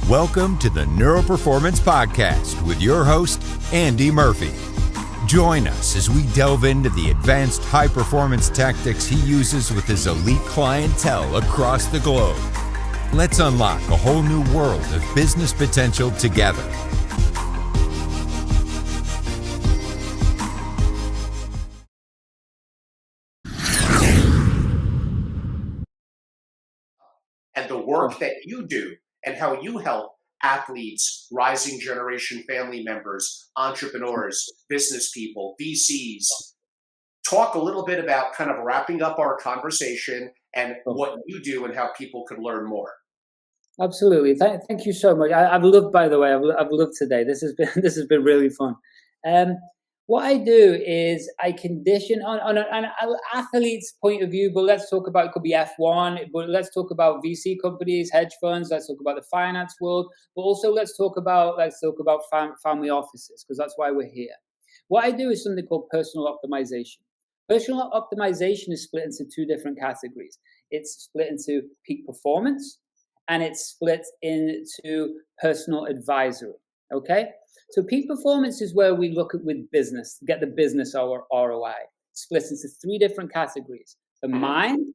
Welcome to the Neuro-Performance Podcast with your host, Andy Murphy. Join us as we delve into the advanced high-performance tactics he uses with his elite clientele across the globe. Let's unlock a whole new world of business potential together. And the work that you do and how you help athletes, rising generation family members, entrepreneurs, business people, VCs. Talk a little bit about kind of wrapping up our conversation and what you do and how people can learn more. Absolutely. Thank you so much. I've loved, by the way, I've loved today. This has been really fun. What I do is I condition on an athlete's point of view, but let's talk about, it could be F1, but let's talk about VC companies, hedge funds, let's talk about the finance world, but also let's talk about family offices, because that's why we're here. What I do is something called personal optimization. Personal optimization is split into two different categories. It's split into peak performance, and it's split into personal advisory. Okay? So peak performance is where we look at with business, get the business ROI. Split into three different categories: the mind,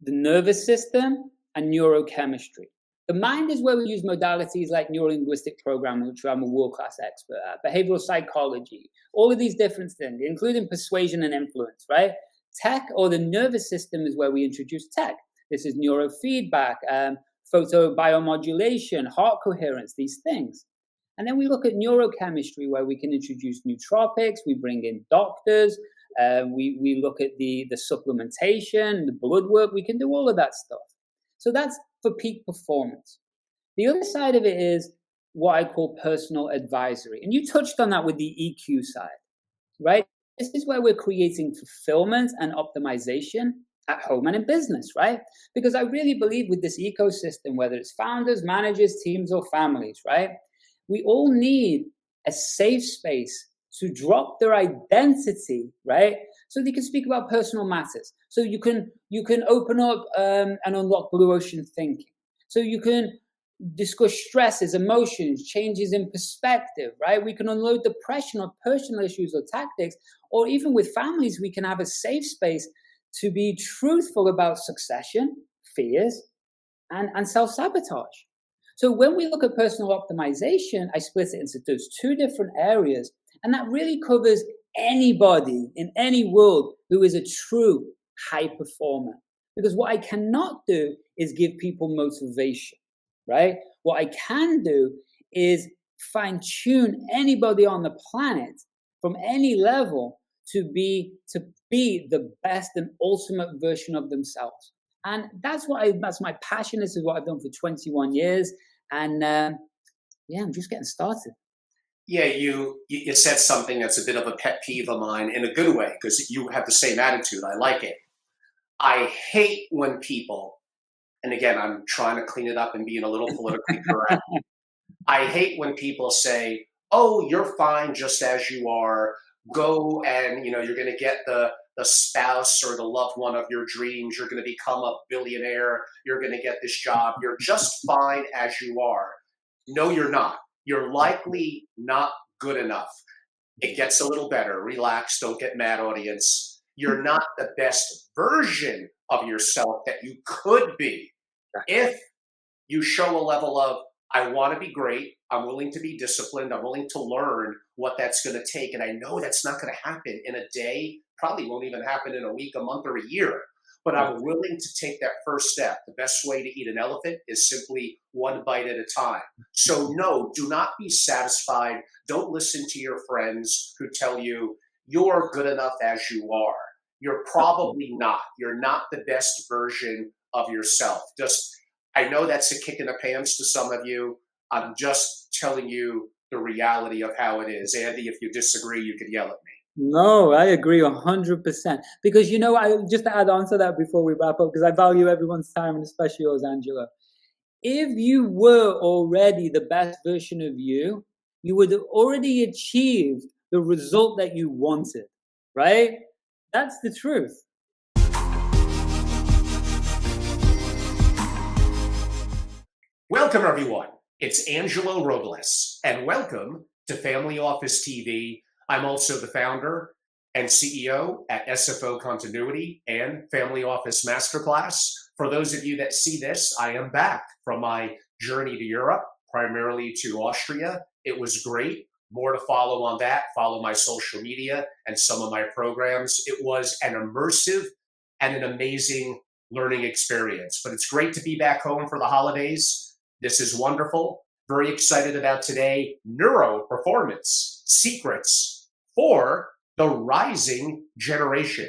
the nervous system, and neurochemistry. The mind is where we use modalities like neuro-linguistic programming, which I'm a world-class expert at, behavioral psychology, all of these different things, including persuasion and influence, right? Tech, or the nervous system, is where we introduce tech. This is neurofeedback, photobiomodulation, heart coherence, these things. And then we look at neurochemistry, where we can introduce nootropics, we bring in doctors, we look at the supplementation, the blood work, we can do all of that stuff. So that's for peak performance. The other side of it is what I call personal advisory. And you touched on that with the EQ side, right? This is where we're creating fulfillment and optimization at home and in business, right? Because I really believe with this ecosystem, whether it's founders, managers, teams, or families, right? We all need a safe space to drop their identity, right? So they can speak about personal matters. So you can open up and unlock blue ocean thinking. So you can discuss stresses, emotions, changes in perspective, right? We can unload depression or personal issues or tactics, or even with families, we can have a safe space to be truthful about succession, fears, and self-sabotage. So when we look at personal optimization, I split it into those two different areas, and that really covers anybody in any world who is a true high performer. Because what I cannot do is give people motivation, right? What I can do is fine-tune anybody on the planet from any level to be the best and ultimate version of themselves. And that's my passion. This is what I've done for 21 years. And I'm just getting started. Yeah, you said something that's a bit of a pet peeve of mine in a good way, because you have the same attitude. I like it. I hate when people, and again, I'm trying to clean it up and being a little politically correct. I hate when people say, oh, you're fine just as you are. Go and, you're going to get the spouse or the loved one of your dreams. You're going to become a billionaire. You're going to get this job. You're just fine as you are. No, you're not. You're likely not good enough. It gets a little better. Relax. Don't get mad, audience. You're not the best version of yourself that you could be. If you show a level of, I want to be great, I'm willing to be disciplined, I'm willing to learn what that's going to take. And I know that's not going to happen in a day, probably won't even happen in a week, a month, or a year. But I'm willing to take that first step. The best way to eat an elephant is simply one bite at a time. So no, do not be satisfied. Don't listen to your friends who tell you you're good enough as you are. You're probably not. You're not the best version of yourself. I know that's a kick in the pants to some of you. I'm just telling you the reality of how it is. Andy, if you disagree, you can yell at me. No, I agree 100%. Because, I just to add on to that before we wrap up, because I value everyone's time, and especially yours, Angelo. If you were already the best version of you, you would have already achieved the result that you wanted, right? That's the truth. Welcome, everyone. It's Angelo Robles, and welcome to Family Office TV. I'm also the founder and CEO at SFO Continuity and Family Office Masterclass. For those of you that see this, I am back from my journey to Europe, primarily to Austria. It was great. More to follow on that. Follow my social media and some of my programs. It was an immersive and an amazing learning experience. But it's great to be back home for the holidays. This is wonderful. Very excited about today. Neuro-Performance, secrets for the rising generation.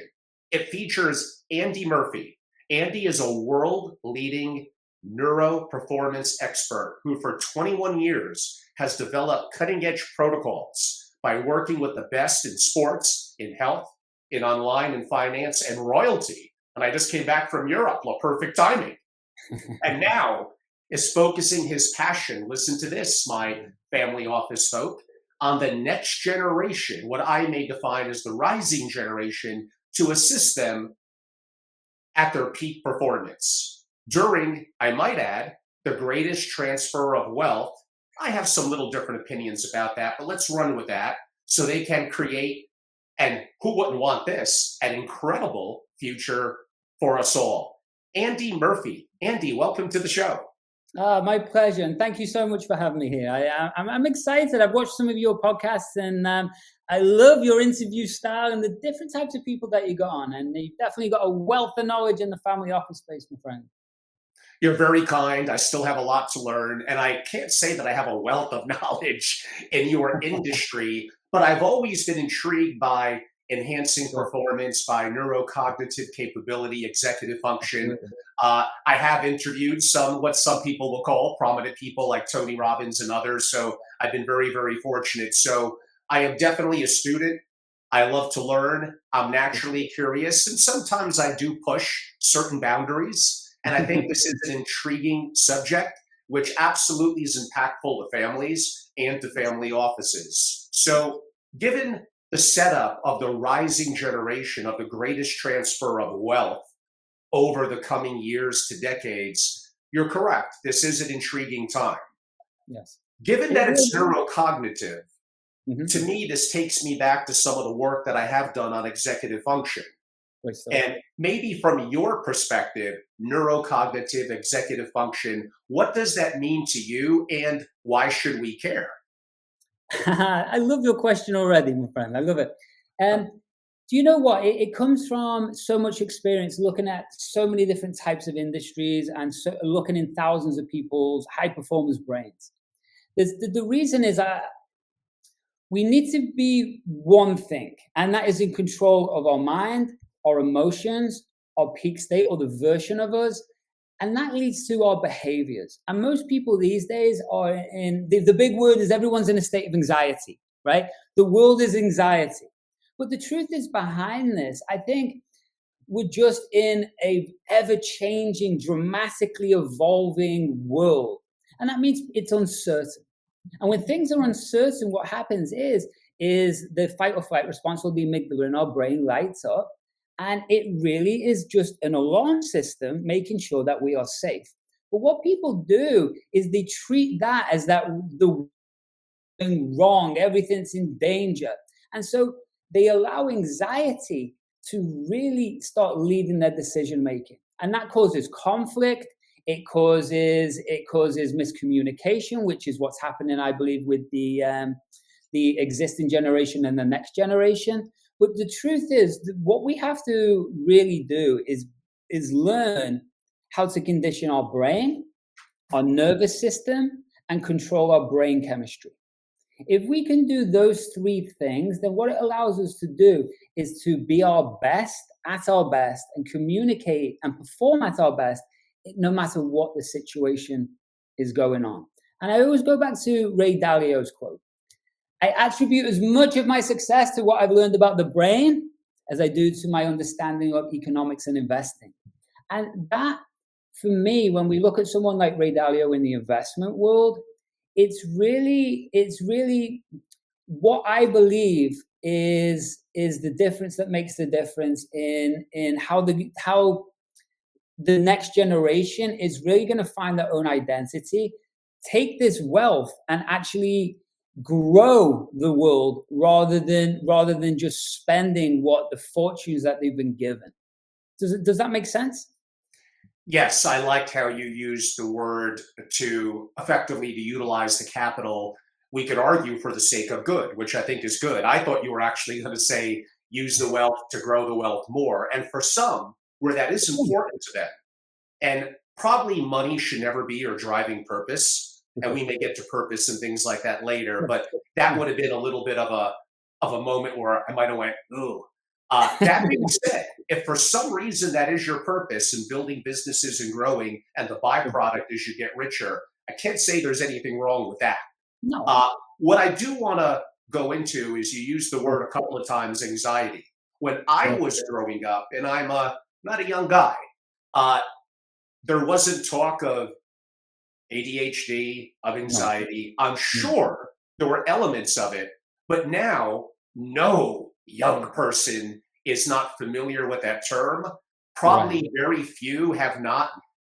It features Andy Murphy. Andy is a world-leading neuro-performance expert who for 21 years has developed cutting-edge protocols by working with the best in sports, in health, in online and finance, and royalty. And I just came back from Europe, perfect timing. And now is focusing his passion, listen to this, my family office folk, on the next generation, what I may define as the rising generation, to assist them at their peak performance. During, I might add, the greatest transfer of wealth. I have some little different opinions about that, but let's run with that so they can create, and who wouldn't want this, an incredible future for us all. Andy Murphy. Andy, welcome to the show. My pleasure, and thank you so much for having me here. I'm excited. I've watched some of your podcasts, and I love your interview style and the different types of people that you got on. And you've definitely got a wealth of knowledge in the family office space, my friend. You're very kind. I still have a lot to learn, and I can't say that I have a wealth of knowledge in your industry, but I've always been intrigued by enhancing performance, by neurocognitive capability, executive function. I have interviewed what some people will call prominent people like Tony Robbins and others. So I've been very, very fortunate. So I am definitely a student. I love to learn. I'm naturally curious. And sometimes I do push certain boundaries. And I think this is an intriguing subject, which absolutely is impactful to families and to family offices. So given the setup of the rising generation of the greatest transfer of wealth over the coming years to decades, you're correct. This is an intriguing time. Yes. Given that it's neurocognitive, to me, this takes me back to some of the work that I have done on executive function. And maybe from your perspective, neurocognitive executive function, what does that mean to you and why should we care? I love your question already, my friend. I love it. Do you know what? It comes from so much experience looking at so many different types of industries and looking in thousands of people's high performance brains. The reason is we need to be one thing, and that is in control of our mind, our emotions, our peak state, or the version of us. And that leads to our behaviors. And most people these days are the big word is everyone's in a state of anxiety, right? The world is anxiety. But the truth is behind this, I think we're just in a ever-changing, dramatically evolving world. And that means it's uncertain. And when things are uncertain, what happens is the fight or flight response will be amygdala in our brain lights up. And it really is just an alarm system making sure that we are safe. But what people do is they treat that as that the thing wrong, everything's in danger. And so they allow anxiety to really start leading their decision making. And that causes conflict. It causes miscommunication, which is what's happening, I believe, with the existing generation and the next generation. But the truth is, what we have to really do is learn how to condition our brain, our nervous system, and control our brain chemistry. If we can do those three things, then what it allows us to do is to be our best at our best and communicate and perform at our best, no matter what the situation is going on. And I always go back to Ray Dalio's quote. I attribute as much of my success to what I've learned about the brain as I do to my understanding of economics and investing. And that, for me, when we look at someone like Ray Dalio in the investment world, it's really what I believe is the difference that makes the difference in how the next generation is really going to find their own identity, take this wealth and actually grow the world rather than just spending what the fortunes that they've been given. Does that make sense? Yes, I liked how you used the word to effectively to utilize the capital. We could argue for the sake of good, which I think is good. I thought you were actually going to say use the wealth to grow the wealth more. And for some, where that is important to them, and probably money should never be your driving purpose. And we may get to purpose and things like that later, but that would have been a little bit of a moment where I might have went, ooh. That being said, if for some reason that is your purpose in building businesses and growing, and the byproduct is you get richer, I can't say there's anything wrong with that. No. What I do want to go into is you used the word a couple of times, anxiety. When I was growing up, and I'm not a young guy, there wasn't talk of ADHD, of anxiety. I'm sure there were elements of it, but now no young person is not familiar with that term. Probably very few have not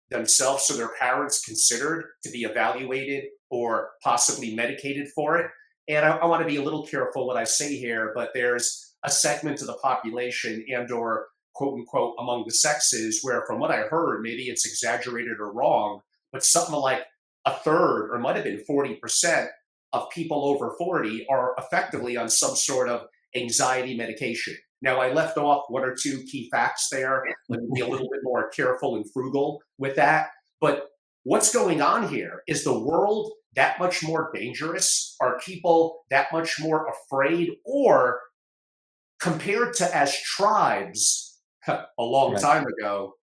themselves or their parents considered to be evaluated or possibly medicated for it. And I want to be a little careful what I say here, but there's a segment of the population and or quote unquote among the sexes where, from what I heard, maybe it's exaggerated or wrong, but something like a third, or it might have been 40% of people over 40 are effectively on some sort of anxiety medication. Now, I left off one or two key facts there. Let me be a little bit more careful and frugal with that. But what's going on here? Is the world that much more dangerous? Are people that much more afraid? Or compared to as tribes a long time ago,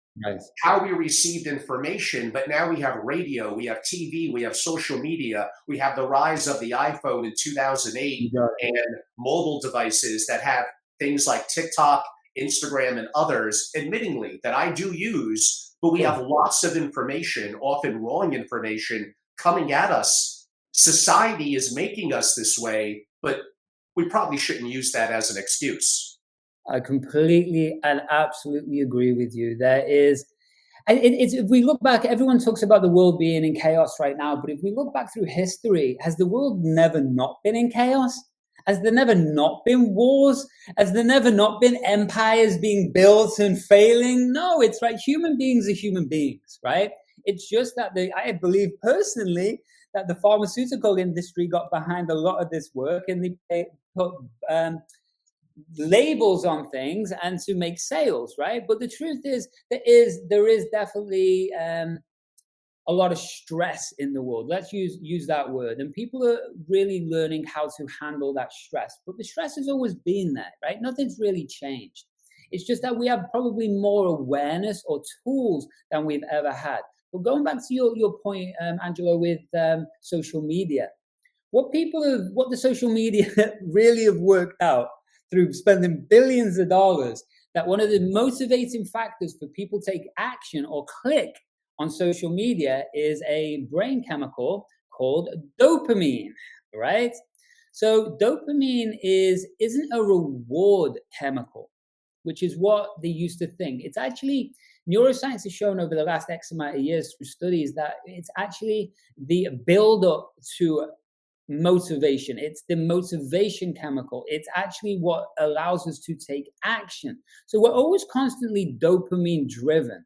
how we received information, but now we have radio, we have TV, we have social media, we have the rise of the iPhone in 2008 and mobile devices that have things like TikTok, Instagram, and others, admittingly, that I do use, but we have lots of information, often wrong information, coming at us. Society is making us this way, but we probably shouldn't use that as an excuse. I completely and absolutely agree with you. There is, if we look back, everyone talks about the world being in chaos right now, but if we look back through history, has the world never not been in chaos? Has there never not been wars? Has there never not been empires being built and failing? No, it's right. Human beings are human beings, right? It's just that I believe personally that the pharmaceutical industry got behind a lot of this work, and they put labels on things and to make sales, right? But the truth is there is definitely a lot of stress in the world. Let's use that word. And people are really learning how to handle that stress. But the stress has always been there, right? Nothing's really changed. It's just that we have probably more awareness or tools than we've ever had. But going back to your point, Angelo, with social media, what the social media really have worked out through spending billions of dollars, that one of the motivating factors for people to take action or click on social media is a brain chemical called dopamine, right? So dopamine isn't a reward chemical, which is what they used to think. It's actually, neuroscience has shown over the last X amount of years through studies that it's actually the build-up to motivation. It's the motivation chemical. It's actually what allows us to take action. So we're always constantly dopamine driven.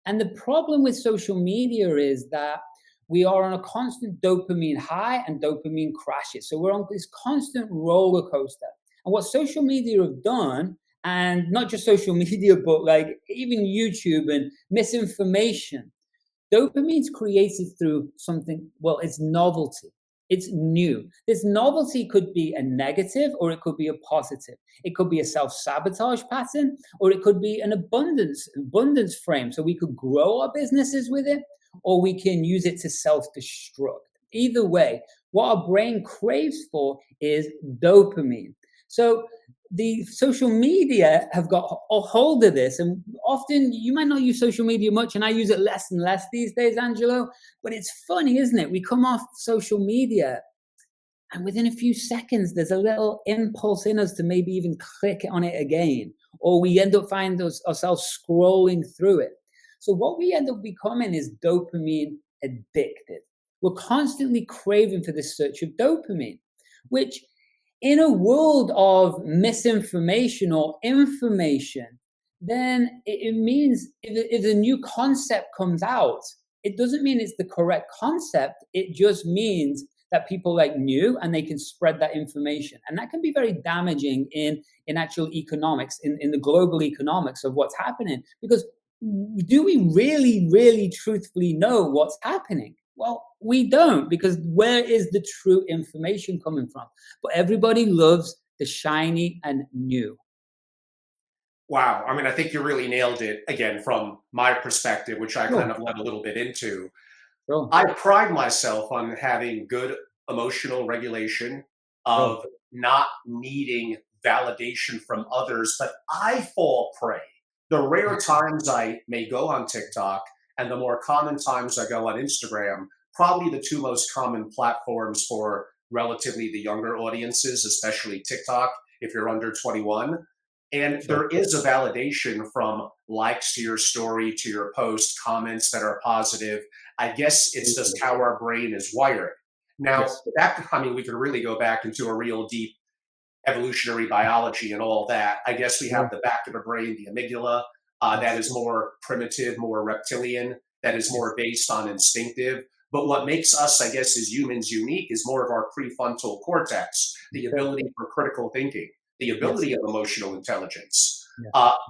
And the problem with social media is that we are on a constant dopamine high and dopamine crashes. So we're on this constant roller coaster. And what social media have done, and not just social media, but like even YouTube and misinformation, dopamine's created through something, well, it's novelty. It's new. This novelty could be a negative or it could be a positive. It could be a self-sabotage pattern, or it could be an abundance frame. So we could grow our businesses with it, or we can use it to self-destruct. Either way, what our brain craves for is dopamine. So the social media have got a hold of this, and often you might not use social media much, and I use it less and less these days, Angelo, but it's funny, isn't it? We come off social media and within a few seconds, there's a little impulse in us to maybe even click on it again, or we end up finding ourselves scrolling through it. So what we end up becoming is dopamine addicted. We're constantly craving for this search of dopamine, which in a world of misinformation or information, then it means if a new concept comes out, it doesn't mean it's the correct concept. It just means that people like new and they can spread that information. And that can be very damaging in actual economics, in the global economics of what's happening. Because do we really, really truthfully know what's happening? Well, we don't, because where is the true information coming from? But everybody loves the shiny and new. Wow. I mean, I think you really nailed it, again, from my perspective, which I kind of led a little bit into. Sure. I pride myself on having good emotional regulation, of not needing validation from others, but I fall prey. The rare times I may go on TikTok and the more common times I go on Instagram, probably the two most common platforms for relatively the younger audiences, especially TikTok, if you're under 21. And there is a validation from likes to your story, to your post, comments that are positive. I guess it's just how our brain is wired. Now, we could really go back into a real deep evolutionary biology and all that. I guess we have the back of the brain, the amygdala, that is more primitive, more reptilian, that is more based on instinctive. But what makes us, I guess, as humans unique is more of our prefrontal cortex, the ability for critical thinking, the ability of emotional intelligence.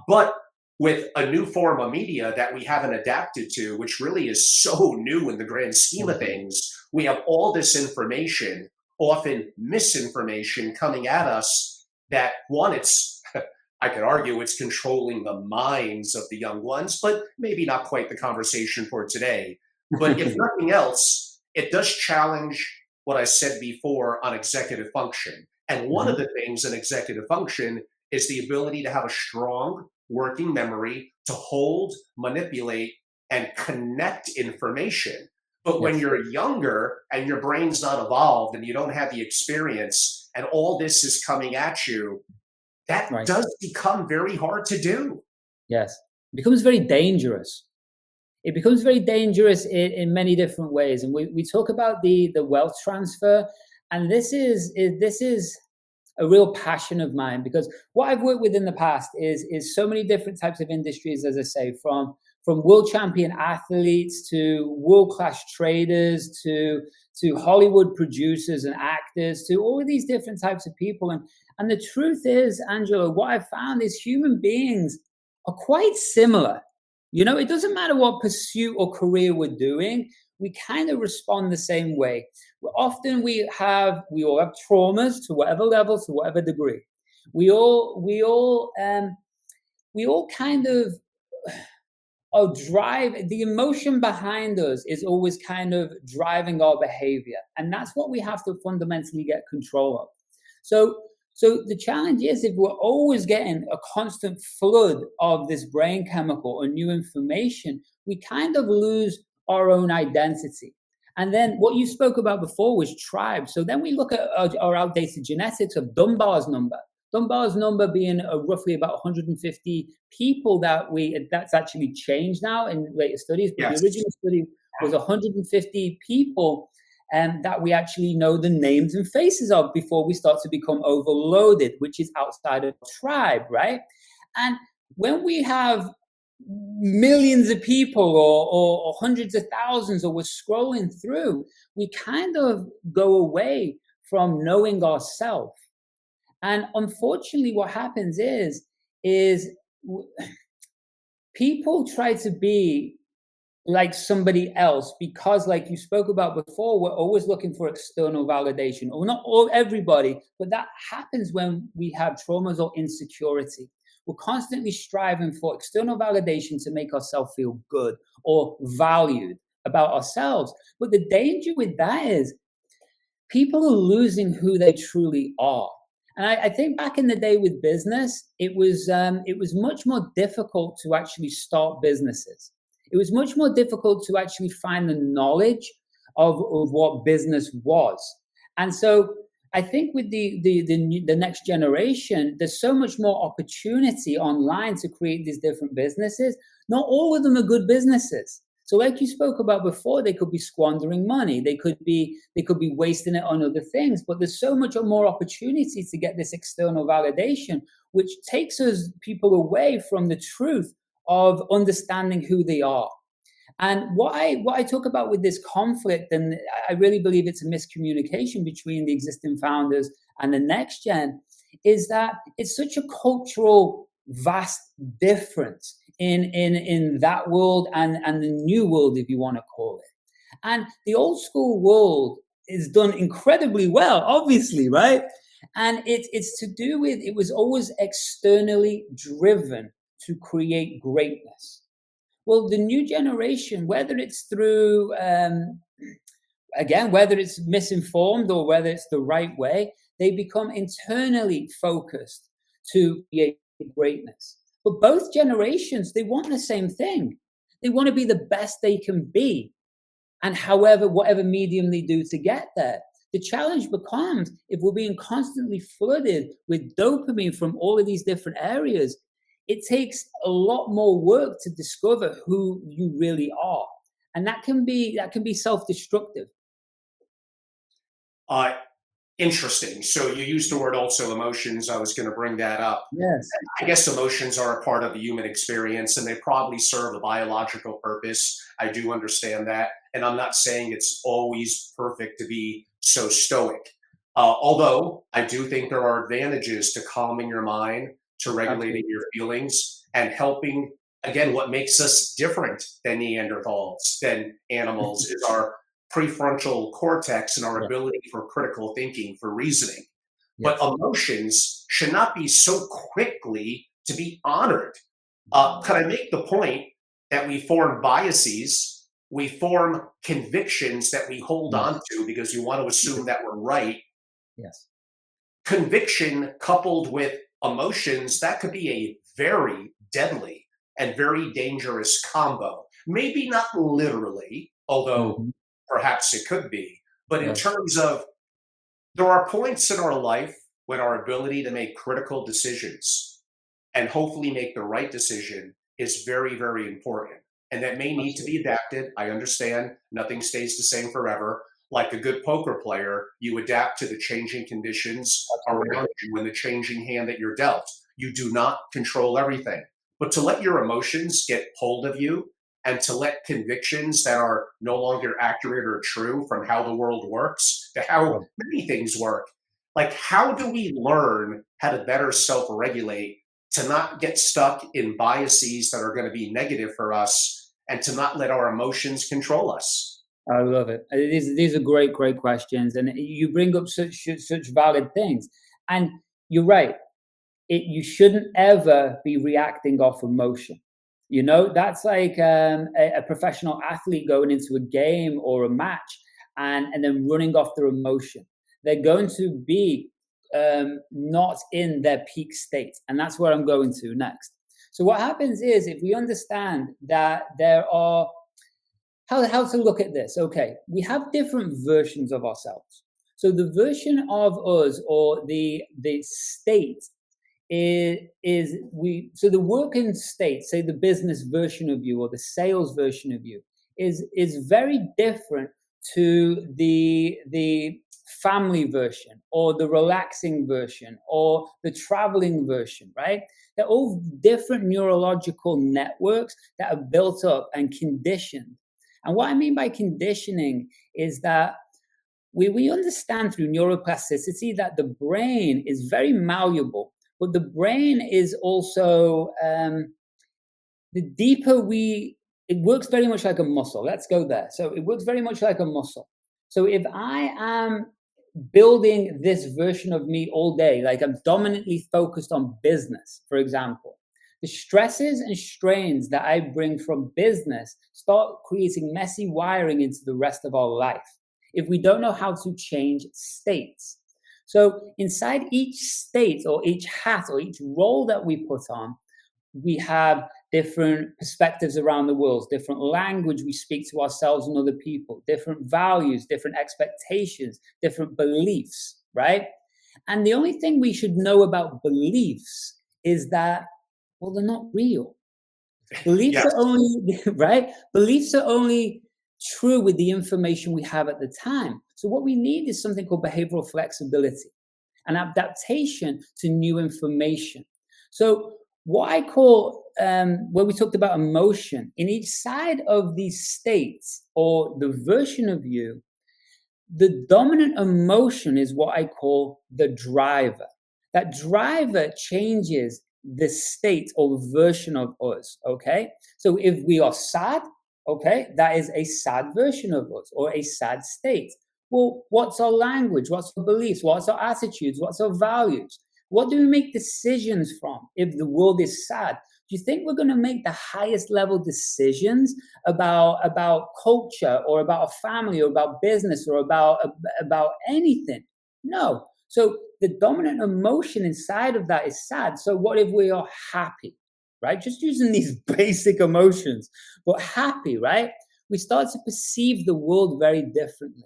But with a new form of media that we haven't adapted to, which really is so new in the grand scheme of things, we have all this information, often misinformation, coming at us that, one, it's, I could argue it's controlling the minds of the young ones, but maybe not quite the conversation for today. But if nothing else, it does challenge what I said before on executive function. And one of the things in executive function is the ability to have a strong working memory to hold, manipulate, and connect information. But when you're younger and your brain's not evolved and you don't have the experience and all this is coming at you, that does become very hard to do. Yes, it becomes very dangerous. It becomes very dangerous in many different ways. And we talk about the wealth transfer. And this is a real passion of mine, because what I've worked with in the past is so many different types of industries, as I say, from world champion athletes to world-class traders to Hollywood producers and actors, to all of these different types of people. And the truth is, Angelo, what I've found is human beings are quite similar. You know, it doesn't matter what pursuit or career we're doing, we kind of respond the same way. Often we all have traumas to whatever level, to whatever degree. We all kind of drive. The emotion behind us is always kind of driving our behavior, and that's what we have to fundamentally get control of. So the challenge is, if we're always getting a constant flood of this brain chemical or new information, we kind of lose our own identity. And then what you spoke about before was tribe. So then we look at our outdated genetics of Dunbar's number. Dunbar's number being roughly about 150 people that's actually changed now in later studies. But the original study was 150 people that we actually know the names and faces of before we start to become overloaded, which is outside of tribe, right? And when we have millions of people or hundreds of thousands, or we're scrolling through, we kind of go away from knowing ourselves. And unfortunately, what happens is people try to be like somebody else because, like you spoke about before, we're always looking for external validation, or not everybody, but that happens when we have traumas or insecurity. We're constantly striving for external validation to make ourselves feel good or valued about ourselves. But the danger with that is people are losing who they truly are. And I think back in the day with business, it was much more difficult to actually start businesses. It was much more difficult to actually find the knowledge of what business was. And so I think with the next generation, there's so much more opportunity online to create these different businesses. Not all of them are good businesses. So like you spoke about before, they could be squandering money. They could be wasting it on other things. But there's so much more opportunity to get this external validation, which takes us people away from the truth of understanding who they are. And what I talk about with this conflict, and I really believe it's a miscommunication between the existing founders and the next gen, is that it's such a cultural vast difference in that world and the new world, if you want to call it. And the old school world is done incredibly well, obviously, right? And it's to do with, it was always externally driven to create greatness. Well, the new generation, whether it's through, again, whether it's misinformed or whether it's the right way, they become internally focused to create greatness. But both generations, they want the same thing. They want to be the best they can be. And whatever medium they do to get there. The challenge becomes, if we're being constantly flooded with dopamine from all of these different areas, it takes a lot more work to discover who you really are. And that can be self-destructive. Interesting. So you used the word also emotions. I was going to bring that up. Yes. I guess emotions are a part of the human experience, and they probably serve a biological purpose. I do understand that. And I'm not saying it's always perfect to be so stoic. Although I do think there are advantages to calming your mind, to regulating your feelings, and helping. Again, what makes us different than Neanderthals, than animals, is our prefrontal cortex and our ability for critical thinking, for reasoning. But emotions should not be so quickly to be honored. Could I make the point that we form biases, we form convictions that we hold on to because you want to assume that we're right? Yes. Conviction coupled with emotions, that could be a very deadly and very dangerous combo. Maybe not literally, although perhaps it could be, but in terms of, there are points in our life when our ability to make critical decisions and hopefully make the right decision is very, very important. And that may need to be adapted. I understand nothing stays the same forever. Like a good poker player, you adapt to the changing conditions around you and the changing hand that you're dealt. You do not control everything. But to let your emotions get hold of you, and to let convictions that are no longer accurate or true from how the world works to how many things work. Like, how do we learn how to better self-regulate, to not get stuck in biases that are going to be negative for us, and to not let our emotions control us? I love it. These are great questions. And you bring up such valid things. And you're right. You shouldn't ever be reacting off emotion. You know, that's like a professional athlete going into a game or a match and then running off their emotion. They're going to be not in their peak state. And that's where I'm going to next. So what happens is, if we understand that there are, how to look at this? Okay, we have different versions of ourselves. So the version of us, or the state, so the working state, say the business version of you or the sales version of you, is very different to the family version or the relaxing version or the traveling version, right? They're all different neurological networks that are built up and conditioned. And what I mean by conditioning is that we understand through neuroplasticity that the brain is very malleable. But the brain is also, the deeper it works very much like a muscle. Let's go there. So it works very much like a muscle. So if I am building this version of me all day, like I'm dominantly focused on business, for example, the stresses and strains that I bring from business start creating messy wiring into the rest of our life if we don't know how to change states. So inside each state or each hat or each role that we put on, we have different perspectives around the world, different language we speak to ourselves and other people, different values, different expectations, different beliefs, right? And the only thing we should know about beliefs is that, well, they're not real. Beliefs Yes. are only, right? Beliefs are only true with the information we have at the time. So what we need is something called behavioral flexibility, an adaptation to new information. So what I call, where we talked about emotion, in each side of these states or the version of you, the dominant emotion is what I call the driver. That driver changes the state or version of us, okay? So if we are sad, okay, that is a sad version of us or a sad state. Well, what's our language? What's our beliefs? What's our attitudes? What's our values? What do we make decisions from if the world is sad? Do you think we're going to make the highest level decisions about culture or about a family or about business or about anything? No. So the dominant emotion inside of that is sad. So what if we are happy, right? Just using these basic emotions, but happy, right? We start to perceive the world very differently.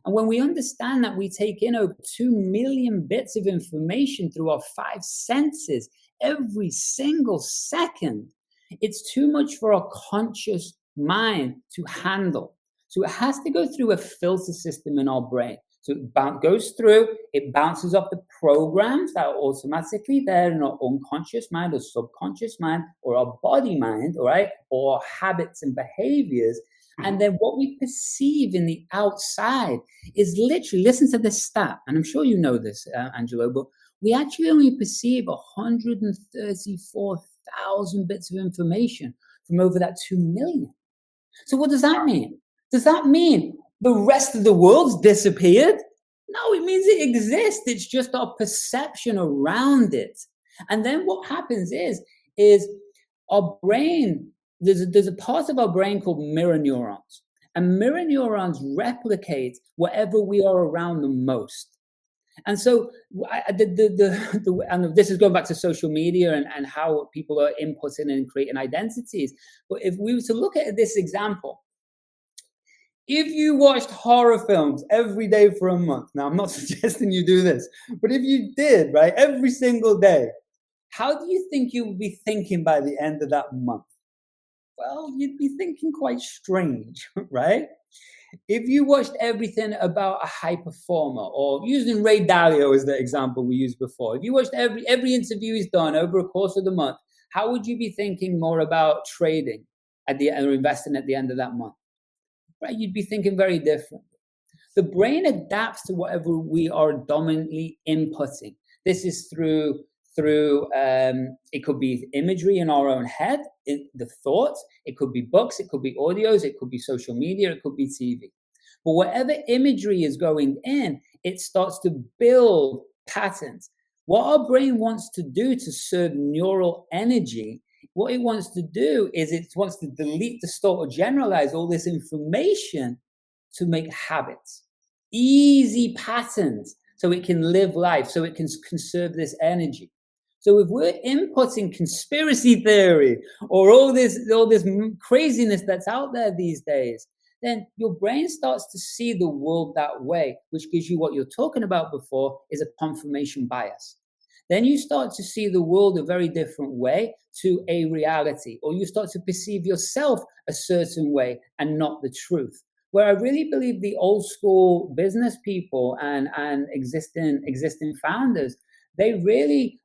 And when we understand that we take in over 2 million bits of information through our 5 senses every single second, it's too much for our conscious mind to handle. So it has to go through a filter system in our brain. So it goes through, it bounces off the programs that are automatically there in our unconscious mind or subconscious mind or our body mind, all right, or our habits and behaviors. And then what we perceive in the outside is literally, listen to this stat, and I'm sure you know this, Angelo, but we actually only perceive 134,000 bits of information from over that 2 million. So what does that mean? Does that mean the rest of the world's disappeared? No, it means it exists. It's just our perception around it. And then what happens is our brain, there's a part of our brain called mirror neurons. And mirror neurons replicate whatever we are around the most. And so and this is going back to social media and how people are inputting and creating identities. But if we were to look at this example, if you watched horror films every day for a month, now I'm not suggesting you do this, but if you did, right, every single day, how do you think you would be thinking by the end of that month? Well, you'd be thinking quite strange, right? If you watched everything about a high performer, or using Ray Dalio as the example we used before, if you watched every interview he's done over a course of the month, how would you be thinking more about trading or investing at the end of that month? Right? You'd be thinking very differently. The brain adapts to whatever we are dominantly inputting. This is through it could be imagery in our own head, the thoughts, it could be books, it could be audios, it could be social media, it could be TV. But whatever imagery is going in, it starts to build patterns. What our brain wants to do to serve neural energy, what it wants to do is it wants to delete, distort, or generalize all this information to make habits, easy patterns, so it can live life, so it can conserve this energy. So if we're inputting conspiracy theory or all this craziness that's out there these days, then your brain starts to see the world that way, which gives you what you're talking about before is a confirmation bias. Then you start to see the world a very different way to a reality, or you start to perceive yourself a certain way and not the truth. Where I really believe the old school business people and existing founders, they really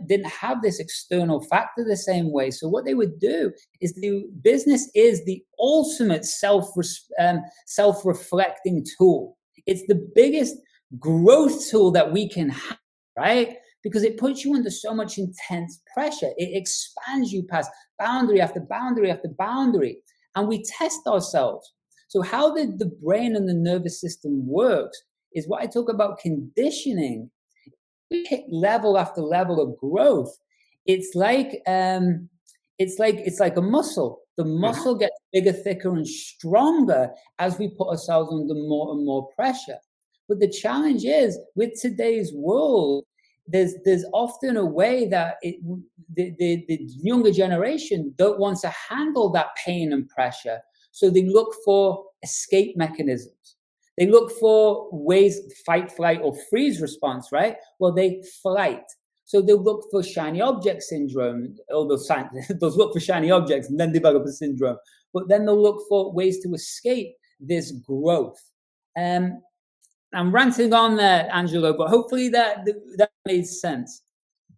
didn't have this external factor the same way. So what they would do is business is the ultimate self-reflecting tool. It's the biggest growth tool that we can have, right? Because it puts you under so much intense pressure. It expands you past boundary after boundary after boundary. And we test ourselves. So how the brain and the nervous system works is what I talk about conditioning. We hit level after level of growth. It's like a muscle. The muscle gets bigger, thicker, and stronger as we put ourselves under more and more pressure. But the challenge is, with today's world, there's often a way that the younger generation don't want to handle that pain and pressure. So they look for escape mechanisms. They look for ways, fight, flight, or freeze response, right? Well, they flight. So they'll look for shiny object syndrome, or they'll look for shiny objects and then develop a syndrome. But then they'll look for ways to escape this growth. I'm ranting on there, Angelo, but hopefully that made sense.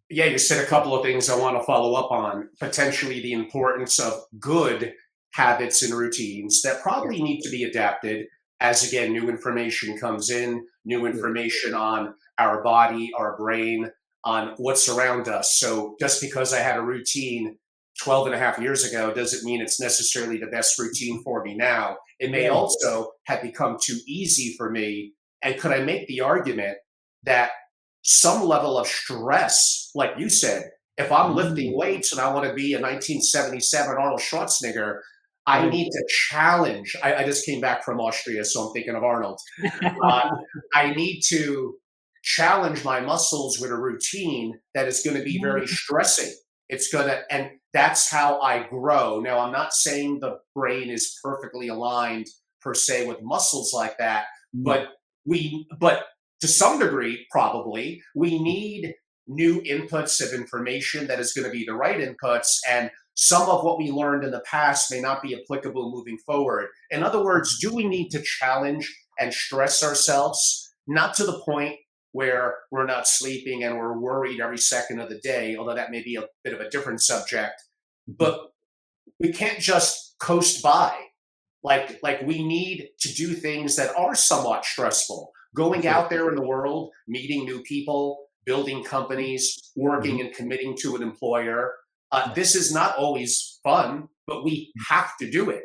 Yeah, you said a couple of things I want to follow up on. Potentially the importance of good habits and routines that probably need to be adapted as, again, new information comes in, new information on our body, our brain, on what's around us. So just because I had a routine 12 and a half years ago doesn't mean it's necessarily the best routine for me now. It may also have become too easy for me. And could I make the argument that some level of stress, like you said, if I'm lifting weights and I want to be a 1977 Arnold Schwarzenegger, I need to challenge. I just came back from Austria, so I'm thinking of Arnold. I need to challenge my muscles with a routine that is going to be very stressing. It's going to, and that's how I grow. Now, I'm not saying the brain is perfectly aligned per se with muscles like that, but to some degree, probably, we need new inputs of information that is going to be the right inputs, and some of what we learned in the past may not be applicable moving forward. In other words, do we need to challenge and stress ourselves? Not to the point where we're not sleeping and we're worried every second of the day, although that may be a bit of a different subject, but we can't just coast by. Like we need to do things that are somewhat stressful. Going out there in the world, meeting new people, building companies, working and committing to an employer. This is not always fun, but we have to do it.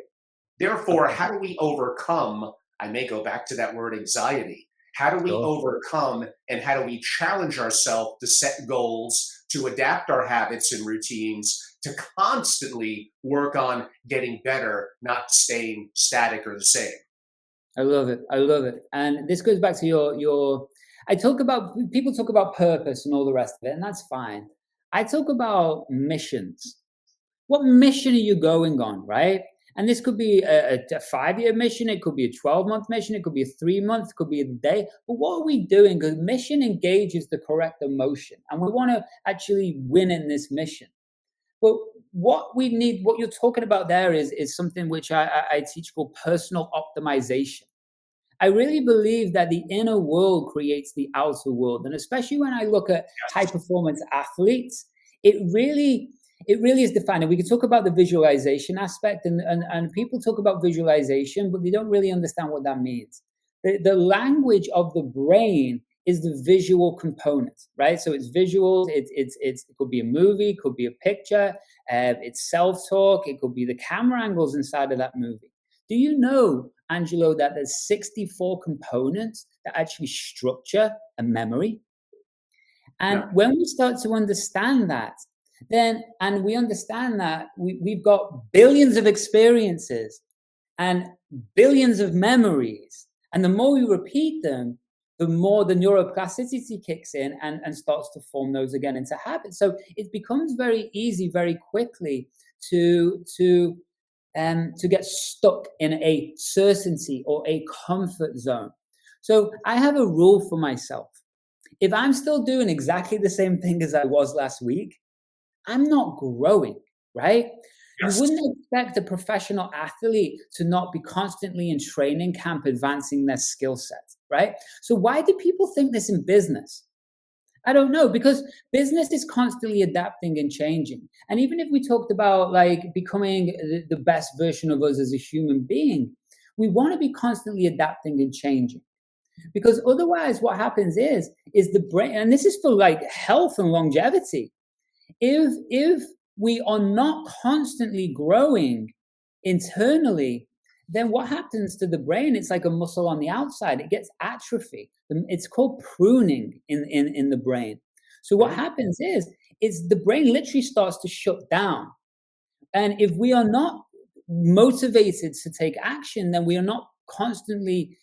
Therefore, how do we overcome, I may go back to that word anxiety. How do we overcome and how do we challenge ourselves to set goals, to adapt our habits and routines, to constantly work on getting better, not staying static or the same? I love it. I love it. And this goes back to your people talk about purpose and all the rest of it, and that's fine. I talk about missions. What mission are you going on, right? And this could be a 5-year mission. It could be a 12-month mission. It could be a 3-month. It could be a day. But what are we doing? Because mission engages the correct emotion. And we want to actually win in this mission. But what we need, what you're talking about there is something which I teach called personal optimization. I really believe that the inner world creates the outer world. And especially when I look at high performance athletes, it really is defined. And we can talk about the visualization aspect, and people talk about visualization, but they don't really understand what that means. The language of the brain is the visual component, right? So it's visuals, it could be a movie, it could be a picture, it's self-talk, it could be the camera angles inside of that movie. Do you know, Angelo, that there's 64 components that actually structure a memory? And when we start to understand that, and we understand that we've got billions of experiences and billions of memories, and the more we repeat them, the more the neuroplasticity kicks in and starts to form those again into habits. So it becomes very easy, very quickly to get stuck in a certainty or a comfort zone. So I have a rule for myself. If I'm still doing exactly the same thing as I was last week, I'm not growing, right? Yes. You wouldn't expect a professional athlete to not be constantly in training camp advancing their skill set, right? So why do people think this in business? I don't know, because business is constantly adapting and changing. And even if we talked about like becoming the best version of us as a human being, we want to be constantly adapting and changing. Because otherwise what happens is the brain, and this is for like health and longevity, if we are not constantly growing internally, then what happens to the brain? It's like a muscle on the outside. It gets atrophy. It's called pruning in the brain. So what happens is the brain literally starts to shut down. And if we are not motivated to take action, then we are not constantly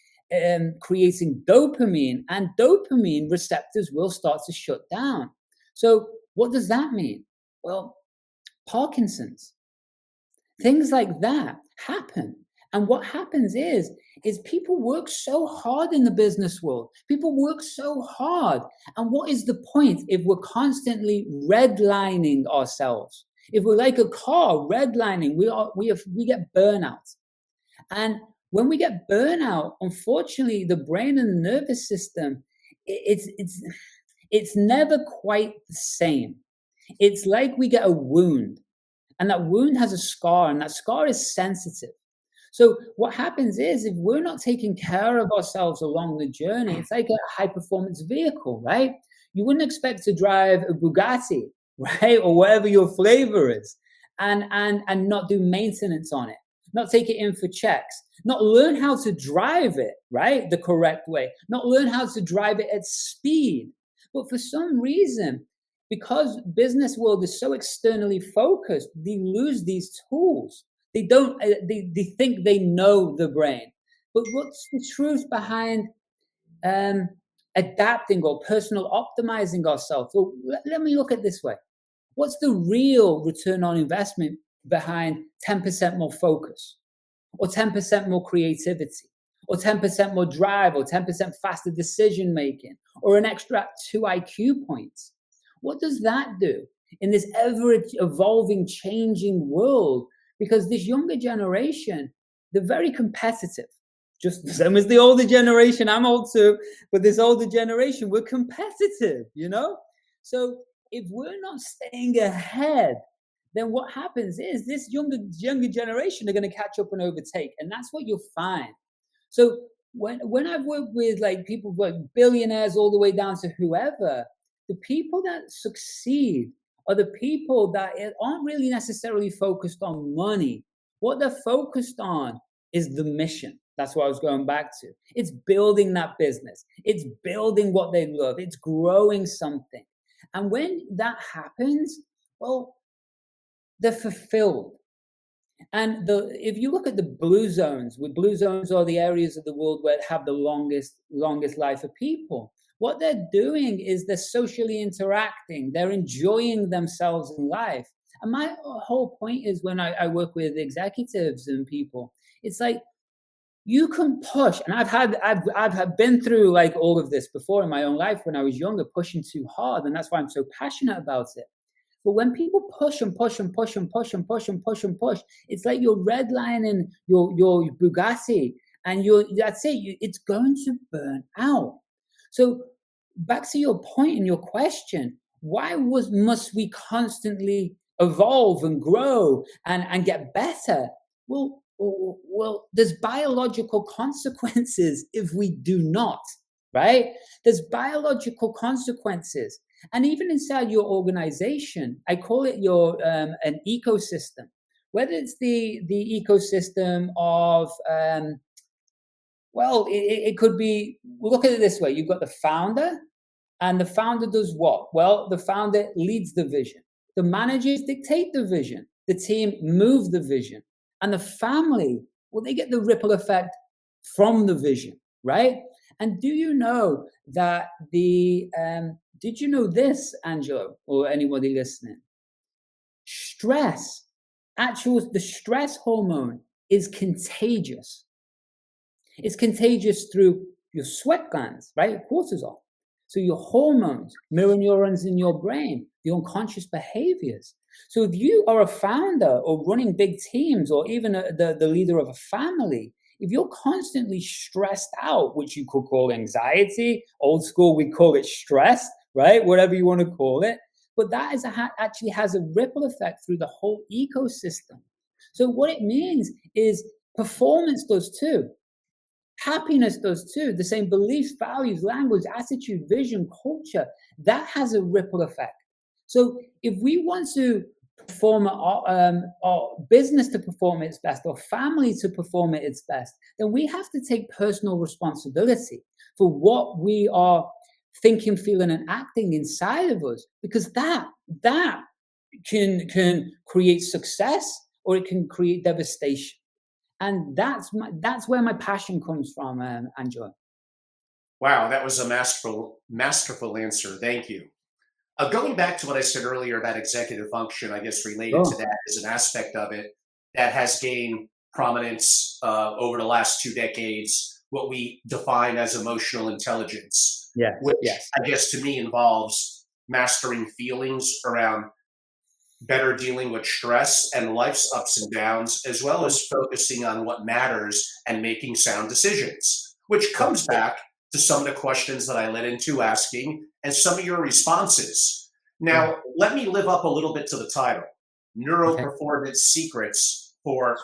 creating dopamine, and dopamine receptors will start to shut down. So what does that mean? Well, Parkinson's, things like that happen. And what happens is people work so hard in the business world. People work so hard. And what is the point if we're constantly redlining ourselves? If we're like a car redlining, we get burnout. And when we get burnout, unfortunately, the brain and the nervous system, it's never quite the same. It's like we get a wound, and that wound has a scar, and that scar is sensitive. So what happens is if we're not taking care of ourselves along the journey, it's like a high performance vehicle, right? You wouldn't expect to drive a Bugatti, right? Or whatever your flavor is, and not do maintenance on it, not take it in for checks, not learn how to drive it, right? The correct way, not learn how to drive it at speed. But for some reason, because business world is so externally focused, they lose these tools. They don't. They think they know the brain, but what's the truth behind adapting or personal optimizing ourselves? Well, let me look at it this way. What's the real return on investment behind 10% more focus, or 10% more creativity, or 10% more drive, or 10% faster decision making, or an extra 2 IQ points? What does that do in this ever evolving, changing world? Because this younger generation, they're very competitive. Just the same as the older generation. I'm old too, but this older generation, we're competitive, you know? So if we're not staying ahead, then what happens is this younger generation are going to catch up and overtake. And that's what you'll find. So when I've worked with like people like billionaires all the way down to whoever, the people that succeed are the people that aren't really necessarily focused on money. What they're focused on is the mission. That's what I was going back to. It's building that business. It's building what they love. It's growing something. And when that happens, well, they're fulfilled. And if you look at the blue zones are the areas of the world where have the longest life of people. What they're doing is they're socially interacting. They're enjoying themselves in life. And my whole point is when I work with executives and people, it's like you can push. And I've been through like all of this before in my own life when I was younger, pushing too hard. And that's why I'm so passionate about it. But when people push and push and push and push and push and push and push, it's like you're redlining your Bugatti, and that's it. It's going to burn out. So back to your point and your question, why must we constantly evolve and grow and get better? Well, there's biological consequences if we do not, right? There's biological consequences. And even inside your organization, I call it an ecosystem. Whether it's the ecosystem of, it could be, look at it this way. You've got the founder, and the founder does what? Well, the founder leads the vision. The managers dictate the vision. The team move the vision. And the family, well, they get the ripple effect from the vision, right? And do you know that did you know this, Angelo, or anybody listening? The stress hormone is contagious. It's contagious through your sweat glands, right? Cortisol. So your hormones, mirror neurons in your brain, the unconscious behaviors. So if you are a founder or running big teams, or even the leader of a family, if you're constantly stressed out, which you could call anxiety, old school, we call it stress, right? Whatever you want to call it. But that actually has a ripple effect through the whole ecosystem. So what it means is performance does too. Happiness does too. The same beliefs, values, language, attitude, vision, culture, that has a ripple effect. So if we want to perform our business to perform its best, or family to perform at its best, then we have to take personal responsibility for what we are thinking, feeling, and acting inside of us, because that can create success, or it can create devastation. And that's where my passion comes from, Angelo. Wow, that was a masterful answer. Thank you. Going back to what I said earlier about executive function, I guess related to that is an aspect of it that has gained prominence over the last 2 decades, what we define as emotional intelligence, which I guess to me involves mastering feelings around better dealing with stress and life's ups and downs, as well as focusing on what matters and making sound decisions, which comes back to some of the questions that I led into asking and some of your responses. Now, let me live up a little bit to the title, Neuro-Performance Secrets for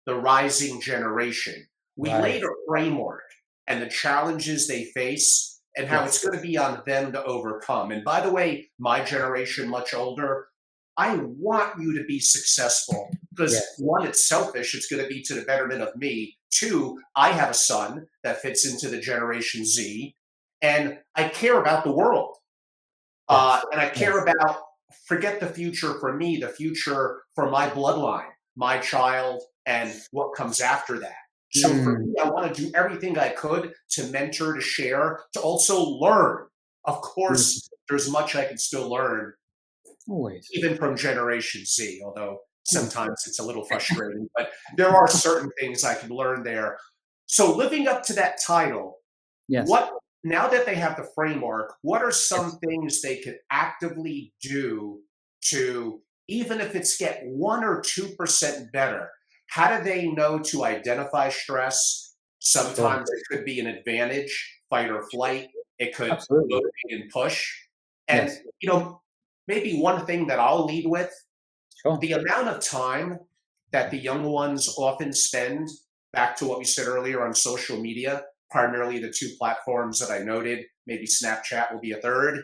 the Rising Generation. We laid a framework and the challenges they face and how it's going to be on them to overcome. And by the way, my generation, much older, I want you to be successful because one, it's selfish. It's going to be to the betterment of me. Two, I have a son that fits into the Generation Z, and I care about the world. And I care about, forget the future for me, the future for my bloodline, my child, and what comes after that. So for me, I want to do everything I could to mentor, to share, to also learn. Of course, there's much I can still learn. Always. Even from Generation Z, although sometimes it's a little frustrating, but there are certain things I can learn there. So living up to that title, what, now that they have the framework, what are some things they could actively do to, even if it's get 1 or 2% better, how do they know to identify stress? Sometimes it could be an advantage, fight or flight. It could motivate and push. And, you know, maybe one thing that I'll lead with, the amount of time that the young ones often spend, back to what we said earlier on social media, primarily the 2 platforms that I noted, maybe Snapchat will be a third,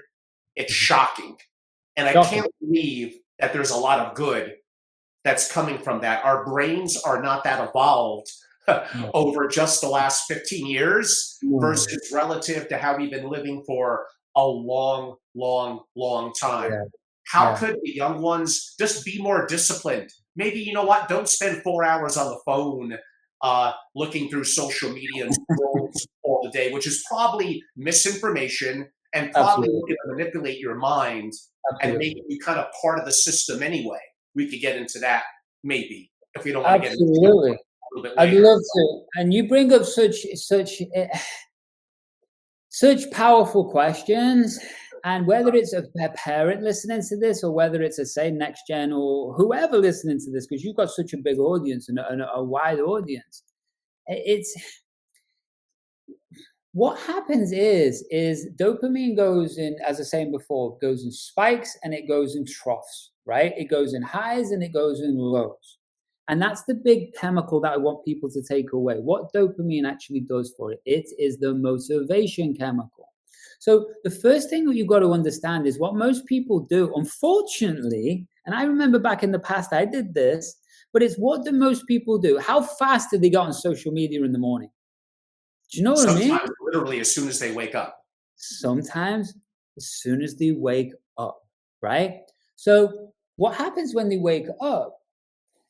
it's shocking. And I can't believe that there's a lot of good that's coming from that. Our brains are not that evolved over just the last 15 years versus relative to how we've been living for a long, long, long time. How could the young ones just be more disciplined? Maybe, you know what, don't spend 4 hours on the phone looking through social media and scrolls all the day, which is probably misinformation and probably going to manipulate your mind and make you kind of part of the system anyway. We could get into that maybe if we don't want to get into it a little bit later. I'd love to. And you bring up such powerful questions, and whether it's a parent listening to this or whether it's say next gen or whoever listening to this, because you've got such a big audience and a wide audience, it's what happens is dopamine goes in, as I was saying before, goes in spikes and it goes in troughs, right? It goes in highs and it goes in lows. And that's the big chemical that I want people to take away. What dopamine actually does for it is the motivation chemical. So the first thing that you've got to understand is what most people do, unfortunately, and I remember back in the past I did this, but it's what do most people do? How fast do they get on social media in the morning? Do you know what I mean? Sometimes literally as soon as they wake up. Sometimes as soon as they wake up, right? So what happens when they wake up?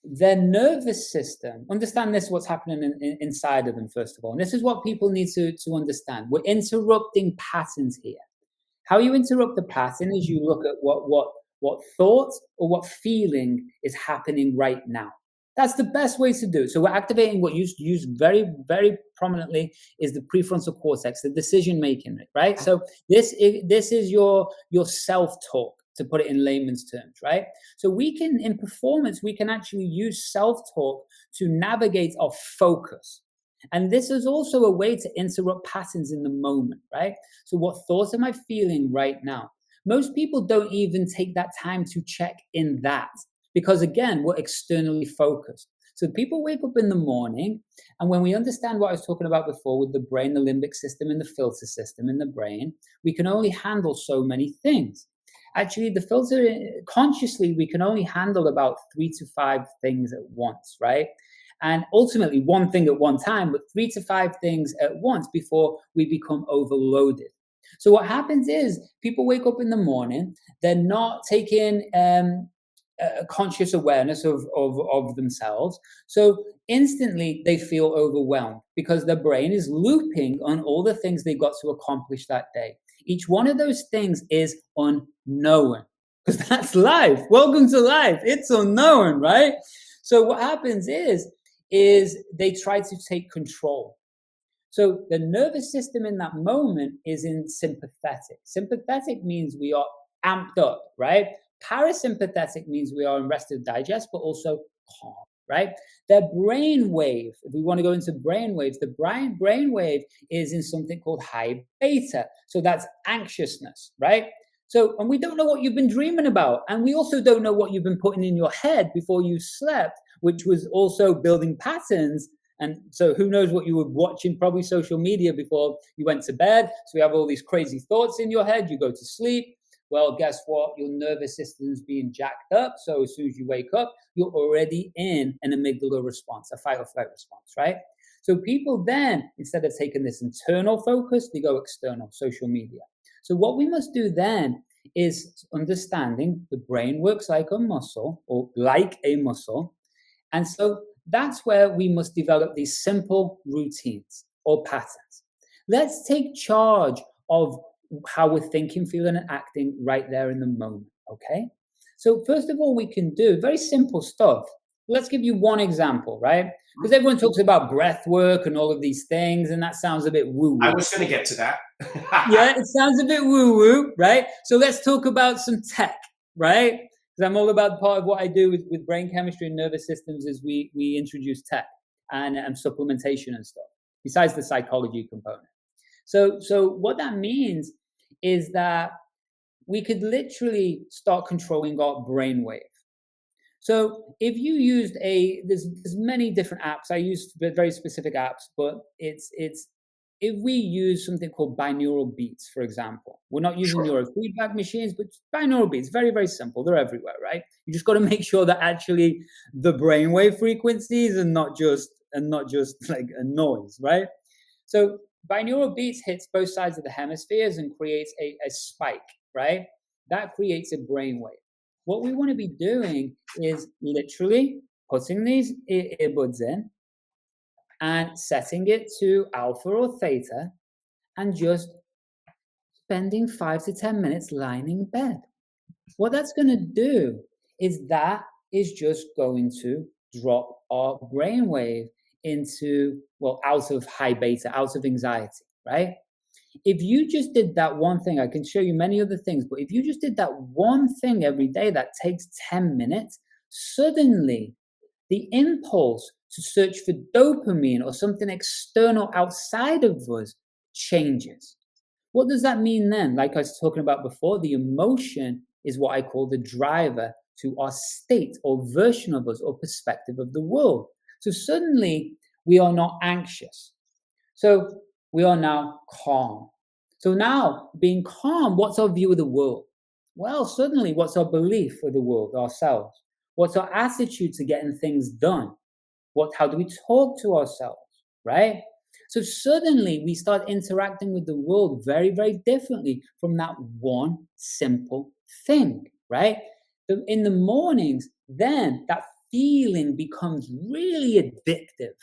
Their nervous system, understand this, what's happening inside of them, first of all. And this is what people need to understand. We're interrupting patterns here. How you interrupt the pattern is you look at what thought or what feeling is happening right now. That's the best way to do it. So we're activating what you use very, very prominently is the prefrontal cortex, the decision-making, right? So this is your self-talk, to put it in layman's terms, right? So we can, in performance, we can actually use self-talk to navigate our focus. And this is also a way to interrupt patterns in the moment, right? So what thoughts am I feeling right now? Most people don't even take that time to check in that because, again, we're externally focused. So people wake up in the morning, and when we understand what I was talking about before with the brain, the limbic system and the filter system in the brain, we can only handle so many things. Actually, the filter, consciously, we can only handle about 3 to 5 things at once, right? And ultimately, one thing at one time, but 3 to 5 things at once before we become overloaded. So what happens is people wake up in the morning, they're not taking a conscious awareness of themselves. So instantly they feel overwhelmed because their brain is looping on all the things they got to accomplish that day. Each one of those things is unknown because that's life. Welcome to life. It's unknown, right? So what happens is is they try to take control. So the nervous system in that moment is in sympathetic. Sympathetic means we are amped up, right? Parasympathetic means we are in rest and digest, but also calm, right? Their brain wave, if we want to go into brain waves, the brain wave is in something called high beta. So that's anxiousness, right? So, and we don't know what you've been dreaming about. And we also don't know what you've been putting in your head before you slept, which was also building patterns. And so who knows what you were watching, probably social media before you went to bed. So you have all these crazy thoughts in your head, you go to sleep. Well, guess what? Your nervous system's being jacked up. So as soon as you wake up, you're already in an amygdala response, a fight or flight response, right? So people then, instead of taking this internal focus, they go external, social media. So what we must do then is understanding the brain works like a muscle or like a muscle. And so that's where we must develop these simple routines or patterns. Let's take charge of how we're thinking, feeling, and acting right there in the moment, okay? So first of all, we can do very simple stuff. Let's give you one example, right? Because everyone talks about breath work and all of these things, and that sounds a bit woo-woo. I was going to get to that. Yeah, it sounds a bit woo-woo, right? So let's talk about some tech, right? Because I'm all about part of what I do with brain chemistry and nervous systems is we introduce tech and supplementation and stuff, besides the psychology component. So what that means is that we could literally start controlling our brainwave. So if you used there's many different apps. I use very specific apps, but it's if we use something called binaural beats, for example, we're not using neurofeedback machines, but binaural beats, very, very simple. They're everywhere, right? You just got to make sure that actually the brainwave frequencies and not just like a noise, right? So binaural beats hits both sides of the hemispheres and creates a spike, right? That creates a brainwave. What we want to be doing is literally putting these earbuds in and setting it to alpha or theta and just spending 5 to 10 minutes lying in bed. What that's going to do is that is just going to drop our brainwave into, well, out of high beta, out of anxiety, right? If you just did that one thing, I can show you many other things, but if you just did that one thing every day that takes 10 minutes, suddenly the impulse to search for dopamine or something external outside of us changes. What does that mean then? Like I was talking about before, the emotion is what I call the driver to our state or version of us or perspective of the world. So suddenly we are not anxious. So we are now calm. So now being calm, what's our view of the world? Well, suddenly what's our belief of the world, ourselves? What's our attitude to getting things done? How do we talk to ourselves, right? So suddenly we start interacting with the world very, very differently from that one simple thing, right? In the mornings, then that feeling becomes really addictive,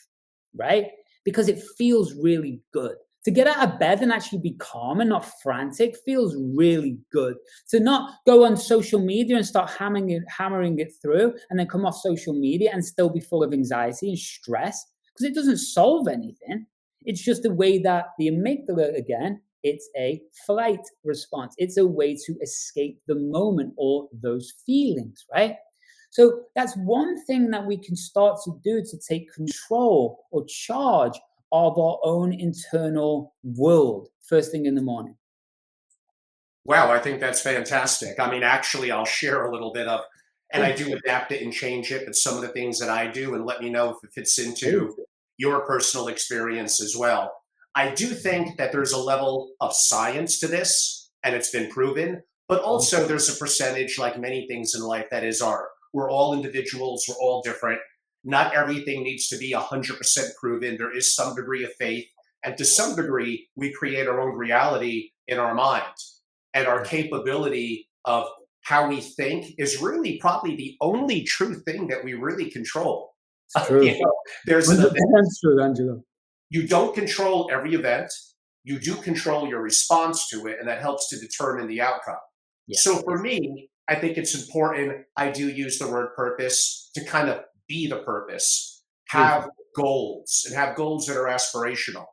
right? Because it feels really good. To get out of bed and actually be calm and not frantic feels really good. To not go on social media and start hammering it through and then come off social media and still be full of anxiety and stress, because it doesn't solve anything. It's just a way that the amygdala, again, it's a flight response. It's a way to escape the moment or those feelings, right? So that's one thing that we can start to do to take control or charge of our own internal world first thing in the morning. Wow, I think that's fantastic. I mean, actually, I'll share a little bit of, and I do adapt it and change it, but some of the things that I do, and let me know if it fits into your personal experience as well. I do think that there's a level of science to this, and it's been proven, but also there's a percentage, like many things in life, that is art. We're all individuals, we're all different. Not everything needs to be 100% proven. There is some degree of faith. And to some degree, we create our own reality in our mind. And our capability of how we think is really probably the only true thing that we really control. True. There's an event. That's true, Angelo. You don't control every event. You do control your response to it, and that helps to determine the outcome. Yes. So for me, I think it's important, I do use the word purpose to kind of be the purpose. have goals and have goals that are aspirational.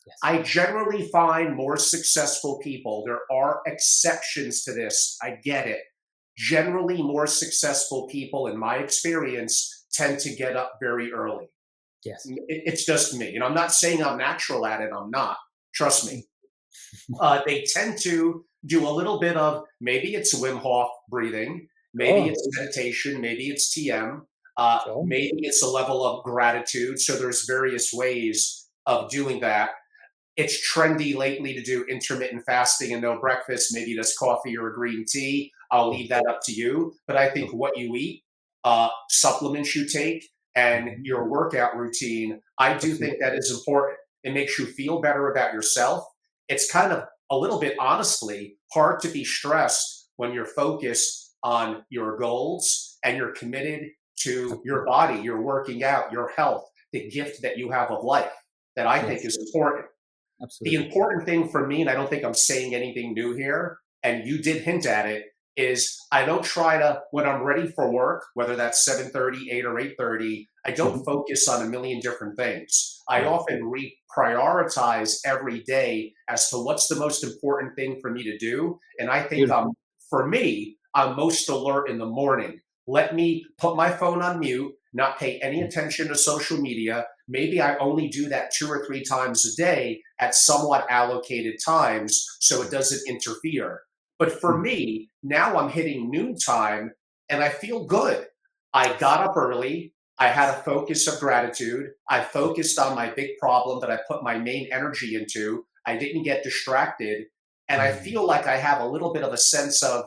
Yes. I generally find more successful people, there are exceptions to this, I get it. Generally, more successful people, in my experience, tend to get up very early. Yes. It's just me. I'm not saying I'm natural at it, I'm not. Trust me. They tend to do a little bit of, maybe it's Wim Hof breathing, maybe it's meditation, maybe it's TM, maybe it's a level of gratitude. So there's various ways of doing that. It's trendy lately to do intermittent fasting and no breakfast, maybe just coffee or a green tea. I'll leave that up to you. But I think what you eat, supplements you take, and your workout routine, I do think that is important. It makes you feel better about yourself. It's kind of a little bit, honestly, hard to be stressed when you're focused on your goals and you're committed to your body, your working out, your health, the gift that you have of life that I think is important. Absolutely. The important thing for me, and I don't think I'm saying anything new here, and you did hint at it, is I don't try to, when I'm ready for work, whether that's 7:30, 8 or 8:30, I don't focus on a million different things. I often reprioritize every day as to what's the most important thing for me to do. And I think for me, I'm most alert in the morning. Let me put my phone on mute, not pay any attention to social media. Maybe I only do that 2 or 3 times a day at somewhat allocated times so it doesn't interfere. But for me, now I'm hitting noontime and I feel good. I got up early. I had a focus of gratitude. I focused on my big problem that I put my main energy into. I didn't get distracted. And I feel like I have a little bit of a sense of,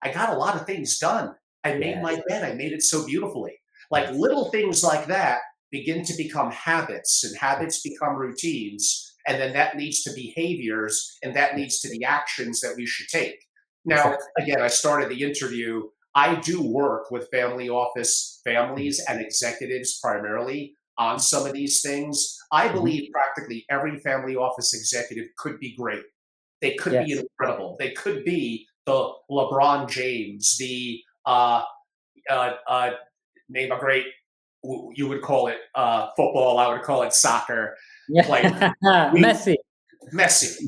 I got a lot of things done. I made my bed. I made it so beautifully. Like little things like that begin to become habits, and habits become routines. And then that leads to behaviors, and that leads to the actions that we should take. Now, again, I started the interview. I do work with family office families and executives primarily on some of these things. I believe practically every family office executive could be great. They could be incredible. They could be the LeBron James, the name a great, you would call it football, I would call it soccer. Like Messi.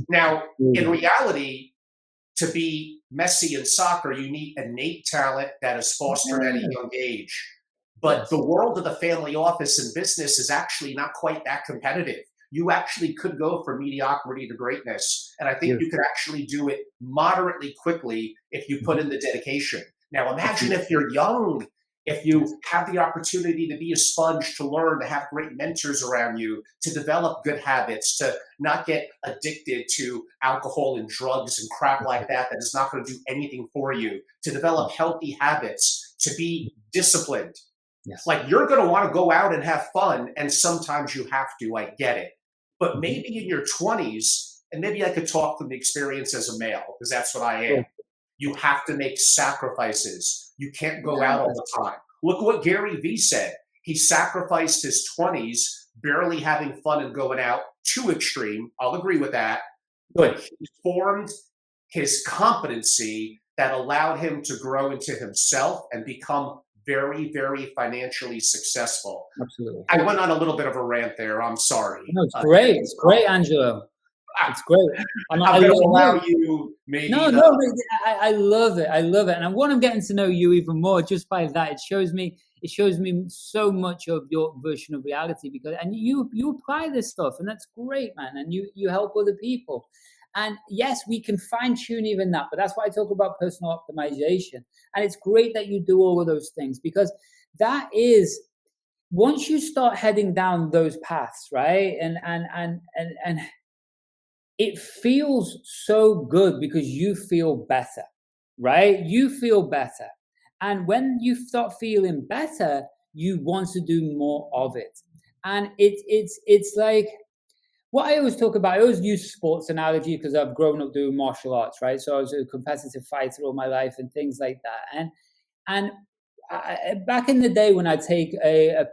Now, in reality, to be Messi in soccer, you need innate talent that is fostered at a young age. But the world of the family office and business is actually not quite that competitive. You actually could go from mediocrity to greatness. And I think you could actually do it moderately quickly if you put in the dedication. Now, imagine if you're young, if you have the opportunity to be a sponge, to learn, to have great mentors around you, to develop good habits, to not get addicted to alcohol and drugs and crap like that is not going to do anything for you, to develop healthy habits, to be disciplined. Like, you're going to want to go out and have fun, and sometimes you have to, I get it. But maybe in your 20s, and maybe I could talk from the experience as a male, because that's what I am, you have to make sacrifices. You can't go out all the time. Look what Gary Vee said. He sacrificed his 20s, barely having fun and going out, too extreme. I'll agree with that. But he formed his competency that allowed him to grow into himself and become very, very financially successful. Absolutely. I went on a little bit of a rant there. I'm sorry. No, it's great. It's great, Angelo. It's great. I'm going to allow you maybe. No, I love it. I love it. And what I'm getting to know you even more just by that, it shows me so much of your version of reality, and you apply this stuff, and that's great, man. And you help other people. And yes, we can fine tune even that, but that's why I talk about personal optimization. And it's great that you do all of those things, because that is, once you start heading down those paths, right? And it feels so good because you feel better, right? You feel better. And when you start feeling better, you want to do more of it. And it's like, what I always talk about, I always use sports analogy because I've grown up doing martial arts, right? So I was a competitive fighter all my life and things like that. And back in the day when I take I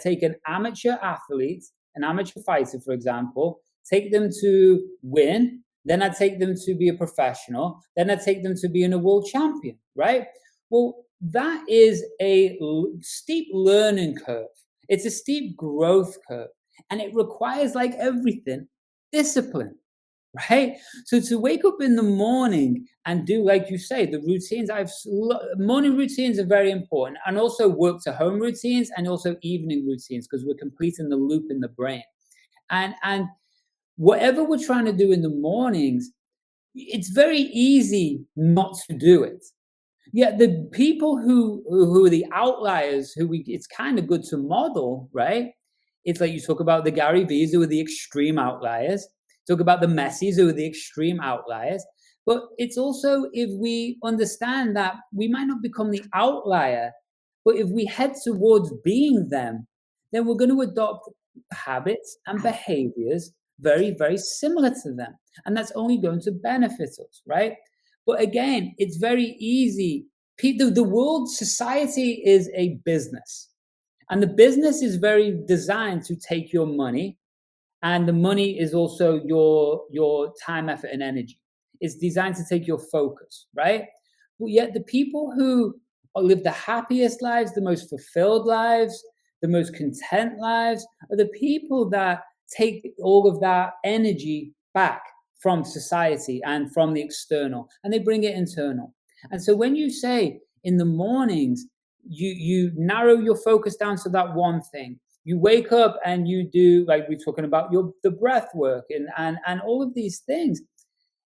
take an amateur athlete, an amateur fighter, for example, take them to win, then I take them to be a professional, then I take them to being a world champion, right? Well, that is a steep learning curve. It's a steep growth curve, and it requires, like everything, discipline, right? So to wake up in the morning and do, like you say, the routines, morning routines are very important, and also work to home routines and also evening routines, because we're completing the loop in the brain. And whatever we're trying to do in the mornings, it's very easy not to do it. Yeah, the people who are the outliers, it's kind of good to model, right? It's like you talk about the Gary V's, who are the extreme outliers. Talk about the Messis, who are the extreme outliers. But it's also, if we understand that we might not become the outlier, but if we head towards being them, then we're going to adopt habits and behaviors very, very similar to them. And that's only going to benefit us, right? But again, it's very easy. The world, society is a business. And the business is very designed to take your money. And the money is also your time, effort, and energy. It's designed to take your focus, right? But yet the people who live the happiest lives, the most fulfilled lives, the most content lives, are the people that take all of that energy back from society and from the external, and they bring it internal. And so when you say in the mornings, you narrow your focus down to that one thing. You wake up and you do, like we're talking about, the breath work and all of these things.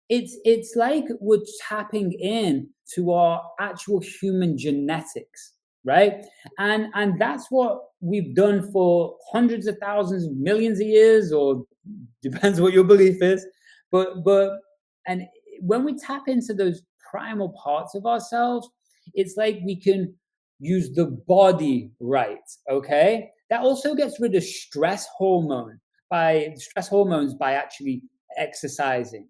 It's like we're tapping in to our actual human genetics, right? And that's what we've done for hundreds of thousands, millions of years, or depends what your belief is. But and when we tap into those primal parts of ourselves, it's like we can use the body right, okay? That also gets rid of stress hormones by actually exercising.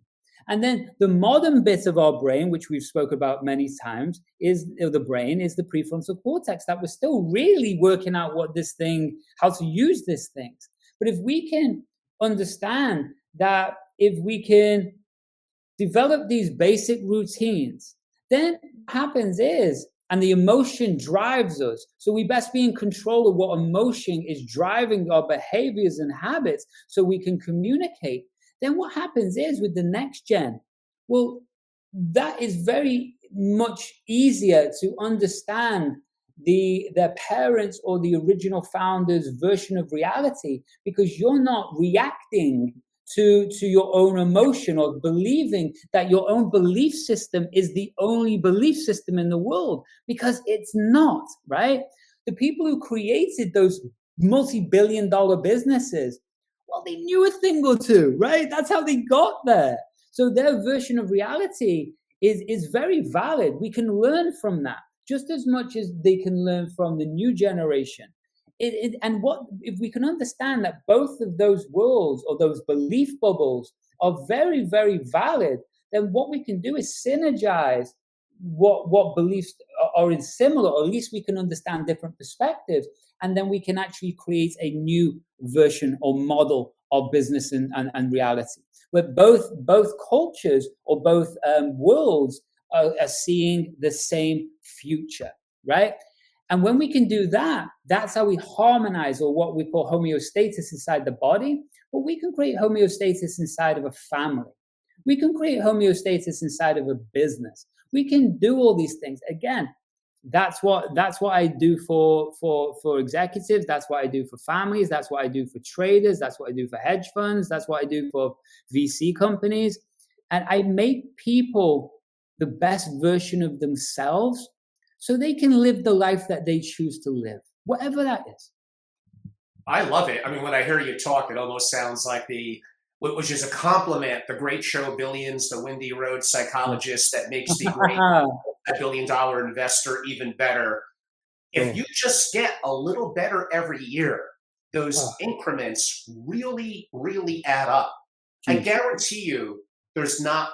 And then the modern bit of our brain, which we've spoke about many times, is the prefrontal cortex, that we're still really working out how to use these things. But if we can understand that, if we can develop these basic routines, then what happens is, and the emotion drives us, so we best be in control of what emotion is driving our behaviors and habits so we can communicate. Then what happens is, with the next gen, well, that is very much easier to understand their parents or the original founder's version of reality, because you're not reacting to your own emotion or believing that your own belief system is the only belief system in the world, because it's not, right? The people who created those multi-billion-dollar businesses, well, they knew a thing or two, right? That's how they got there. So their version of reality is very valid. We can learn from that just as much as they can learn from the new generation. And what if we can understand that both of those worlds or those belief bubbles are very, very valid, then what we can do is synergize what beliefs are in similar, or at least we can understand different perspectives, and then we can actually create a new version or model of business and reality, where both cultures or both worlds are seeing the same future, right? And when we can do that, that's how we harmonize, or what we call homeostasis inside the body. But we can create homeostasis inside of a family. We can create homeostasis inside of a business. We can do all these things. Again, that's what I do for executives. That's what I do for families. That's what I do for traders. That's what I do for hedge funds. That's what I do for VC companies. And I make people the best version of themselves, so they can live the life that they choose to live, whatever that is. I love it. I mean, when I hear you talk, it almost sounds like which is a compliment, the great show Billions, the Windy Road psychologist that makes the great $1 billion investor even better. If you just get a little better every year, those increments really, really add up. I guarantee you there's not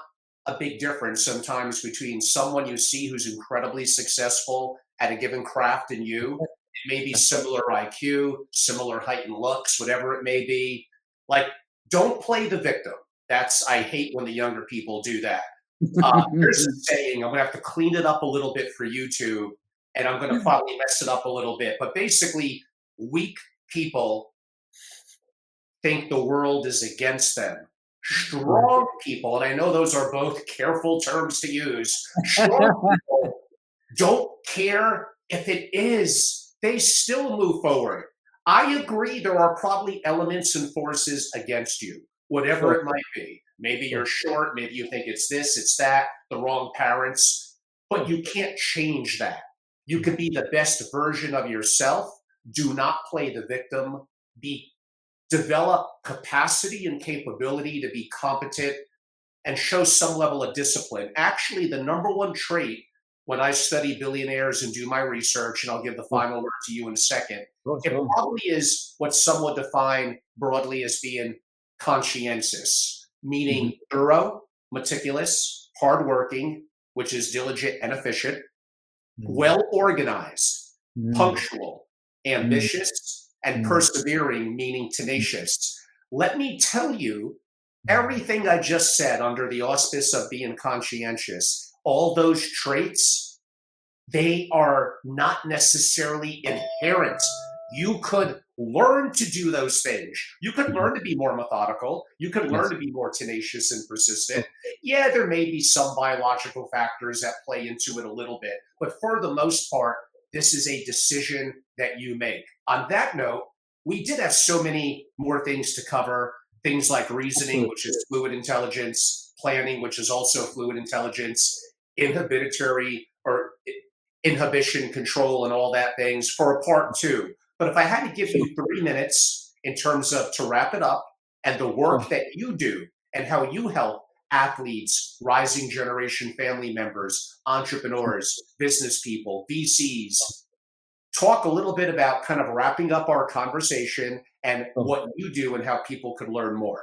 a big difference sometimes between someone you see who's incredibly successful at a given craft and you. It may be similar IQ, similar height and looks, whatever it may be. Like, don't play the victim. I hate when the younger people do that. Here's a saying, I'm going to have to clean it up a little bit for YouTube, and I'm going to probably mess it up a little bit. But basically, weak people think the world is against them. Strong people, and I know those are both careful terms to use, strong people don't care if it is. They still move forward. I agree there are probably elements and forces against you, whatever it might be. Maybe you're short, maybe you think it's this, it's that, the wrong parents, but you can't change that. You can be the best version of yourself. Do not play the victim. Develop capacity and capability to be competent and show some level of discipline. Actually, the number one trait when I study billionaires and do my research, and I'll give the final word to you in a second, it probably is what some would define broadly as being conscientious, meaning thorough, meticulous, hardworking, which is diligent and efficient, well organized, punctual, ambitious, and persevering, meaning tenacious. Let me tell you, everything I just said under the auspice of being conscientious, all those traits, they are not necessarily inherent. You could learn to do those things. You could learn to be more methodical. You could learn to be more tenacious and persistent. Yeah, there may be some biological factors that play into it a little bit, but for the most part, this is a decision that you make. On that note, we did have so many more things to cover, things like reasoning, which is fluid intelligence, planning, which is also fluid intelligence, inhibitory or inhibition control and all that things for a part two. But if I had to give you 3 minutes in terms of to wrap it up and the work that you do and how you help athletes, rising generation family members, entrepreneurs, business people, VCs, talk a little bit about kind of wrapping up our conversation and what you do and how people could learn more.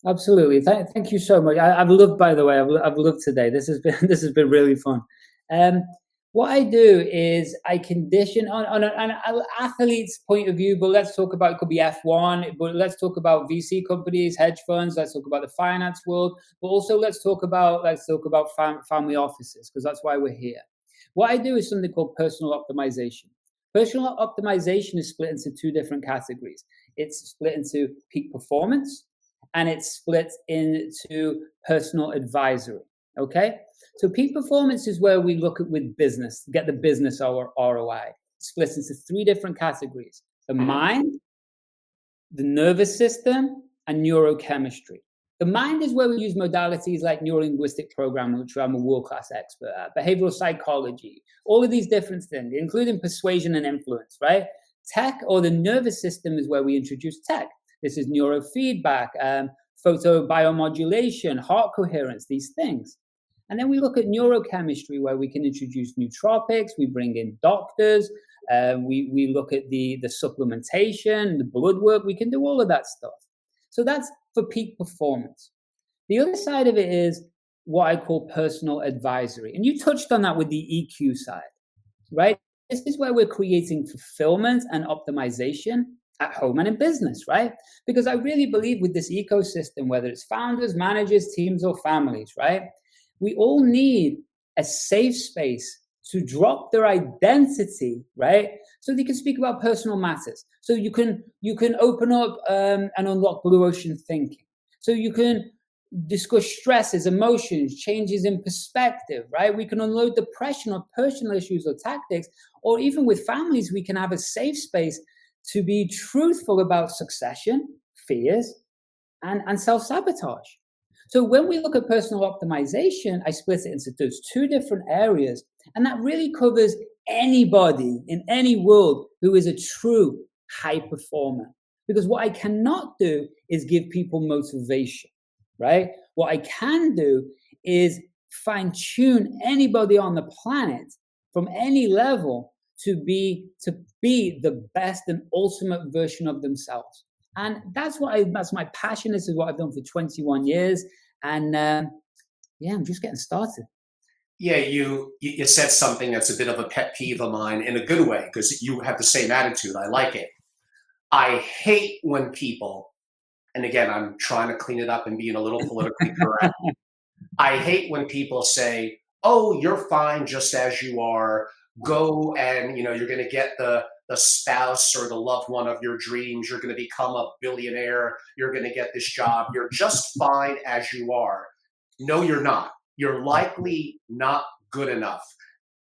Absolutely. Thank you so much. I've loved, by the way, I've loved today. This has been really fun. What I do is I condition on an athlete's point of view, but let's talk about, it could be F1, but let's talk about VC companies, hedge funds, let's talk about the finance world, but also let's talk about family offices, because that's why we're here. What I do is something called personal optimization. Personal optimization is split into two different categories. It's split into peak performance and it's split into personal advisory. Okay? So peak performance is where we look at with business, get the business ROI. It splits into three different categories: the mind, the nervous system, and neurochemistry. The mind is where we use modalities like neuro-linguistic programming, which I'm a world-class expert at, behavioral psychology, all of these different things, including persuasion and influence, right? Tech, or the nervous system, is where we introduce tech. This is neurofeedback, photobiomodulation, heart coherence, these things. And then we look at neurochemistry, where we can introduce nootropics, we bring in doctors, we look at the supplementation, the blood work, we can do all of that stuff. So that's for peak performance. The other side of it is what I call personal advisory. And you touched on that with the EQ side, right? This is where we're creating fulfillment and optimization at home and in business, right? Because I really believe with this ecosystem, whether it's founders, managers, teams, or families, right? We all need a safe space to drop their identity, right? So they can speak about personal matters. So you can open up and unlock blue ocean thinking. So you can discuss stresses, emotions, changes in perspective, right? We can unload depression or personal issues or tactics, or even with families, we can have a safe space to be truthful about succession, fears, and self-sabotage. So when we look at personal optimization, I split it into those two different areas, and that really covers anybody in any world who is a true high performer. Because what I cannot do is give people motivation, right? What I can do is fine-tune anybody on the planet from any level to be the best and ultimate version of themselves. And that's my passion. This is what I've done for 21 years. And I'm just getting started. Yeah, you said something that's a bit of a pet peeve of mine in a good way, because you have the same attitude. I like it. I hate when people, and again, I'm trying to clean it up and being a little politically correct. I hate when people say, oh, you're fine just as you are. Go and, you're going to get the the spouse or the loved one of your dreams. You're going to become a billionaire. You're going to get this job. You're just fine as you are. No, you're not. You're likely not good enough.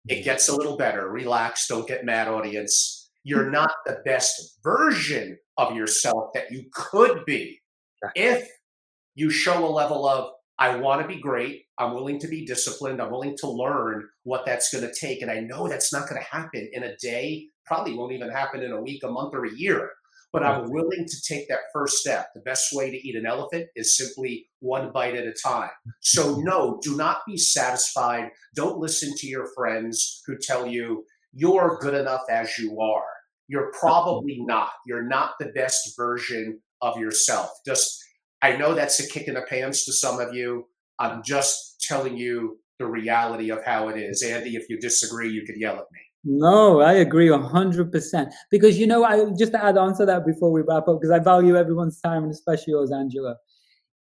It gets a little better. Relax. Don't get mad, audience. You're not the best version of yourself that you could be. If you show a level of, I want to be great, I'm willing to be disciplined, I'm willing to learn what that's going to take. And I know that's not going to happen in a day, probably won't even happen in a week, a month, or a year. But I'm willing to take that first step. The best way to eat an elephant is simply one bite at a time. So no, do not be satisfied. Don't listen to your friends who tell you you're good enough as you are. You're probably not. You're not the best version of yourself. I know that's a kick in the pants to some of you. I'm just telling you the reality of how it is. Andy, if you disagree, you could yell at me. No, I agree 100%. Because, I just to add on to that before we wrap up, because I value everyone's time, and especially yours, Angelo.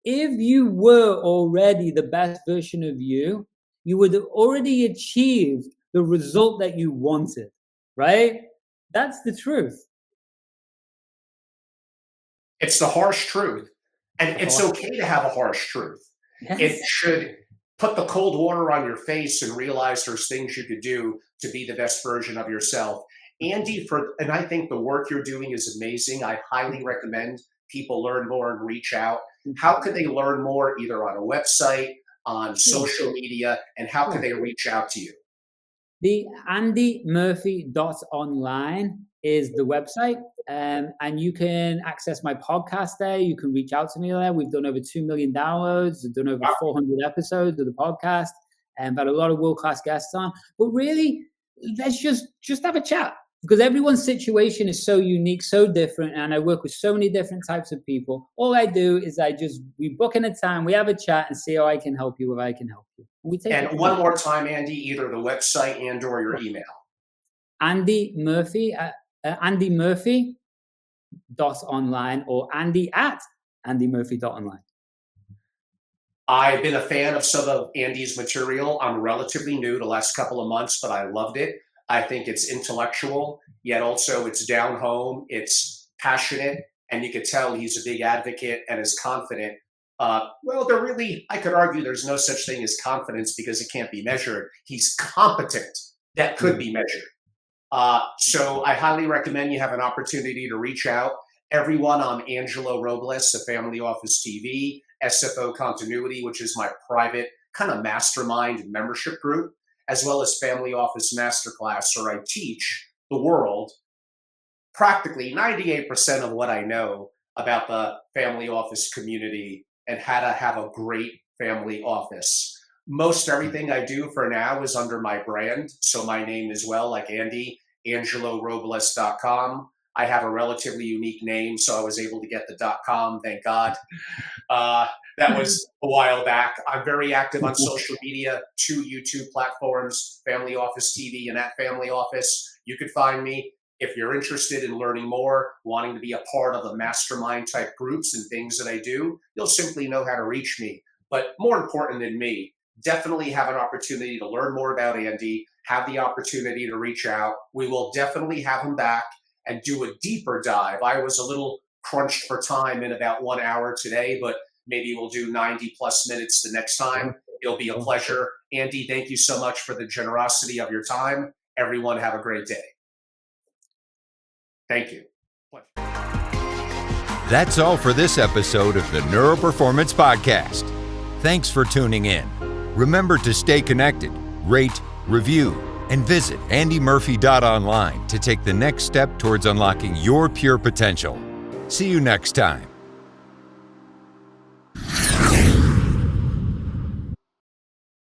If you were already the best version of you, you would have already achieved the result that you wanted, right? That's the truth. It's the harsh truth. And it's okay to have a harsh truth. Yes. It should put the cold water on your face and realize there's things you could do to be the best version of yourself. Andy, and I think the work you're doing is amazing. I highly recommend people learn more and reach out. How can they learn more, either on a website, on social media, and how can they reach out to you? The andymurphy.online is the website, and you can access my podcast there. You can reach out to me there. We've done over 2 million downloads. We've done over 400 episodes of the podcast, and had a lot of world-class guests on. But really, let's just have a chat, because everyone's situation is so unique, so different, and I work with so many different types of people. All I do is we book in a time, we have a chat, and see how I can help you, if I can help you. And one more time, Andy, either the website and or your email. Andy Murphy, andymurphy.online, or andy@andymurphy.online. I've been a fan of some of Andy's material. I'm relatively new the last couple of months, but I loved it. I think it's intellectual, yet also it's down home, it's passionate, and you could tell he's a big advocate and is confident. I could argue there's no such thing as confidence because it can't be measured. He's competent. That could be measured. So I highly recommend you have an opportunity to reach out. Everyone on Angelo Robles, a Family Office TV, SFO Continuity, which is my private kind of mastermind membership group, as well as Family Office Masterclass, where I teach the world practically 98% of what I know about the family office community and how to have a great family office. Most everything I do for now is under my brand. So my name as well, like Andy, AngeloRobles.com. I have a relatively unique name, so I was able to get the .com, thank God. That was a while back. I'm very active on social media, 2 YouTube platforms, Family Office TV and at Family Office. You could find me. If you're interested in learning more, wanting to be a part of the mastermind type groups and things that I do, you'll simply know how to reach me. But more important than me, definitely have an opportunity to learn more about Andy, have the opportunity to reach out. We will definitely have him back and do a deeper dive. I was a little crunched for time in about 1 hour today, but maybe we'll do 90 plus minutes the next time. It'll be a pleasure. Andy, thank you so much for the generosity of your time. Everyone have a great day. Thank you. That's all for this episode of the Neuro-Performance Podcast. Thanks for tuning in. Remember to stay connected, rate, review, and visit andymurphy.online to take the next step towards unlocking your pure potential. See you next time.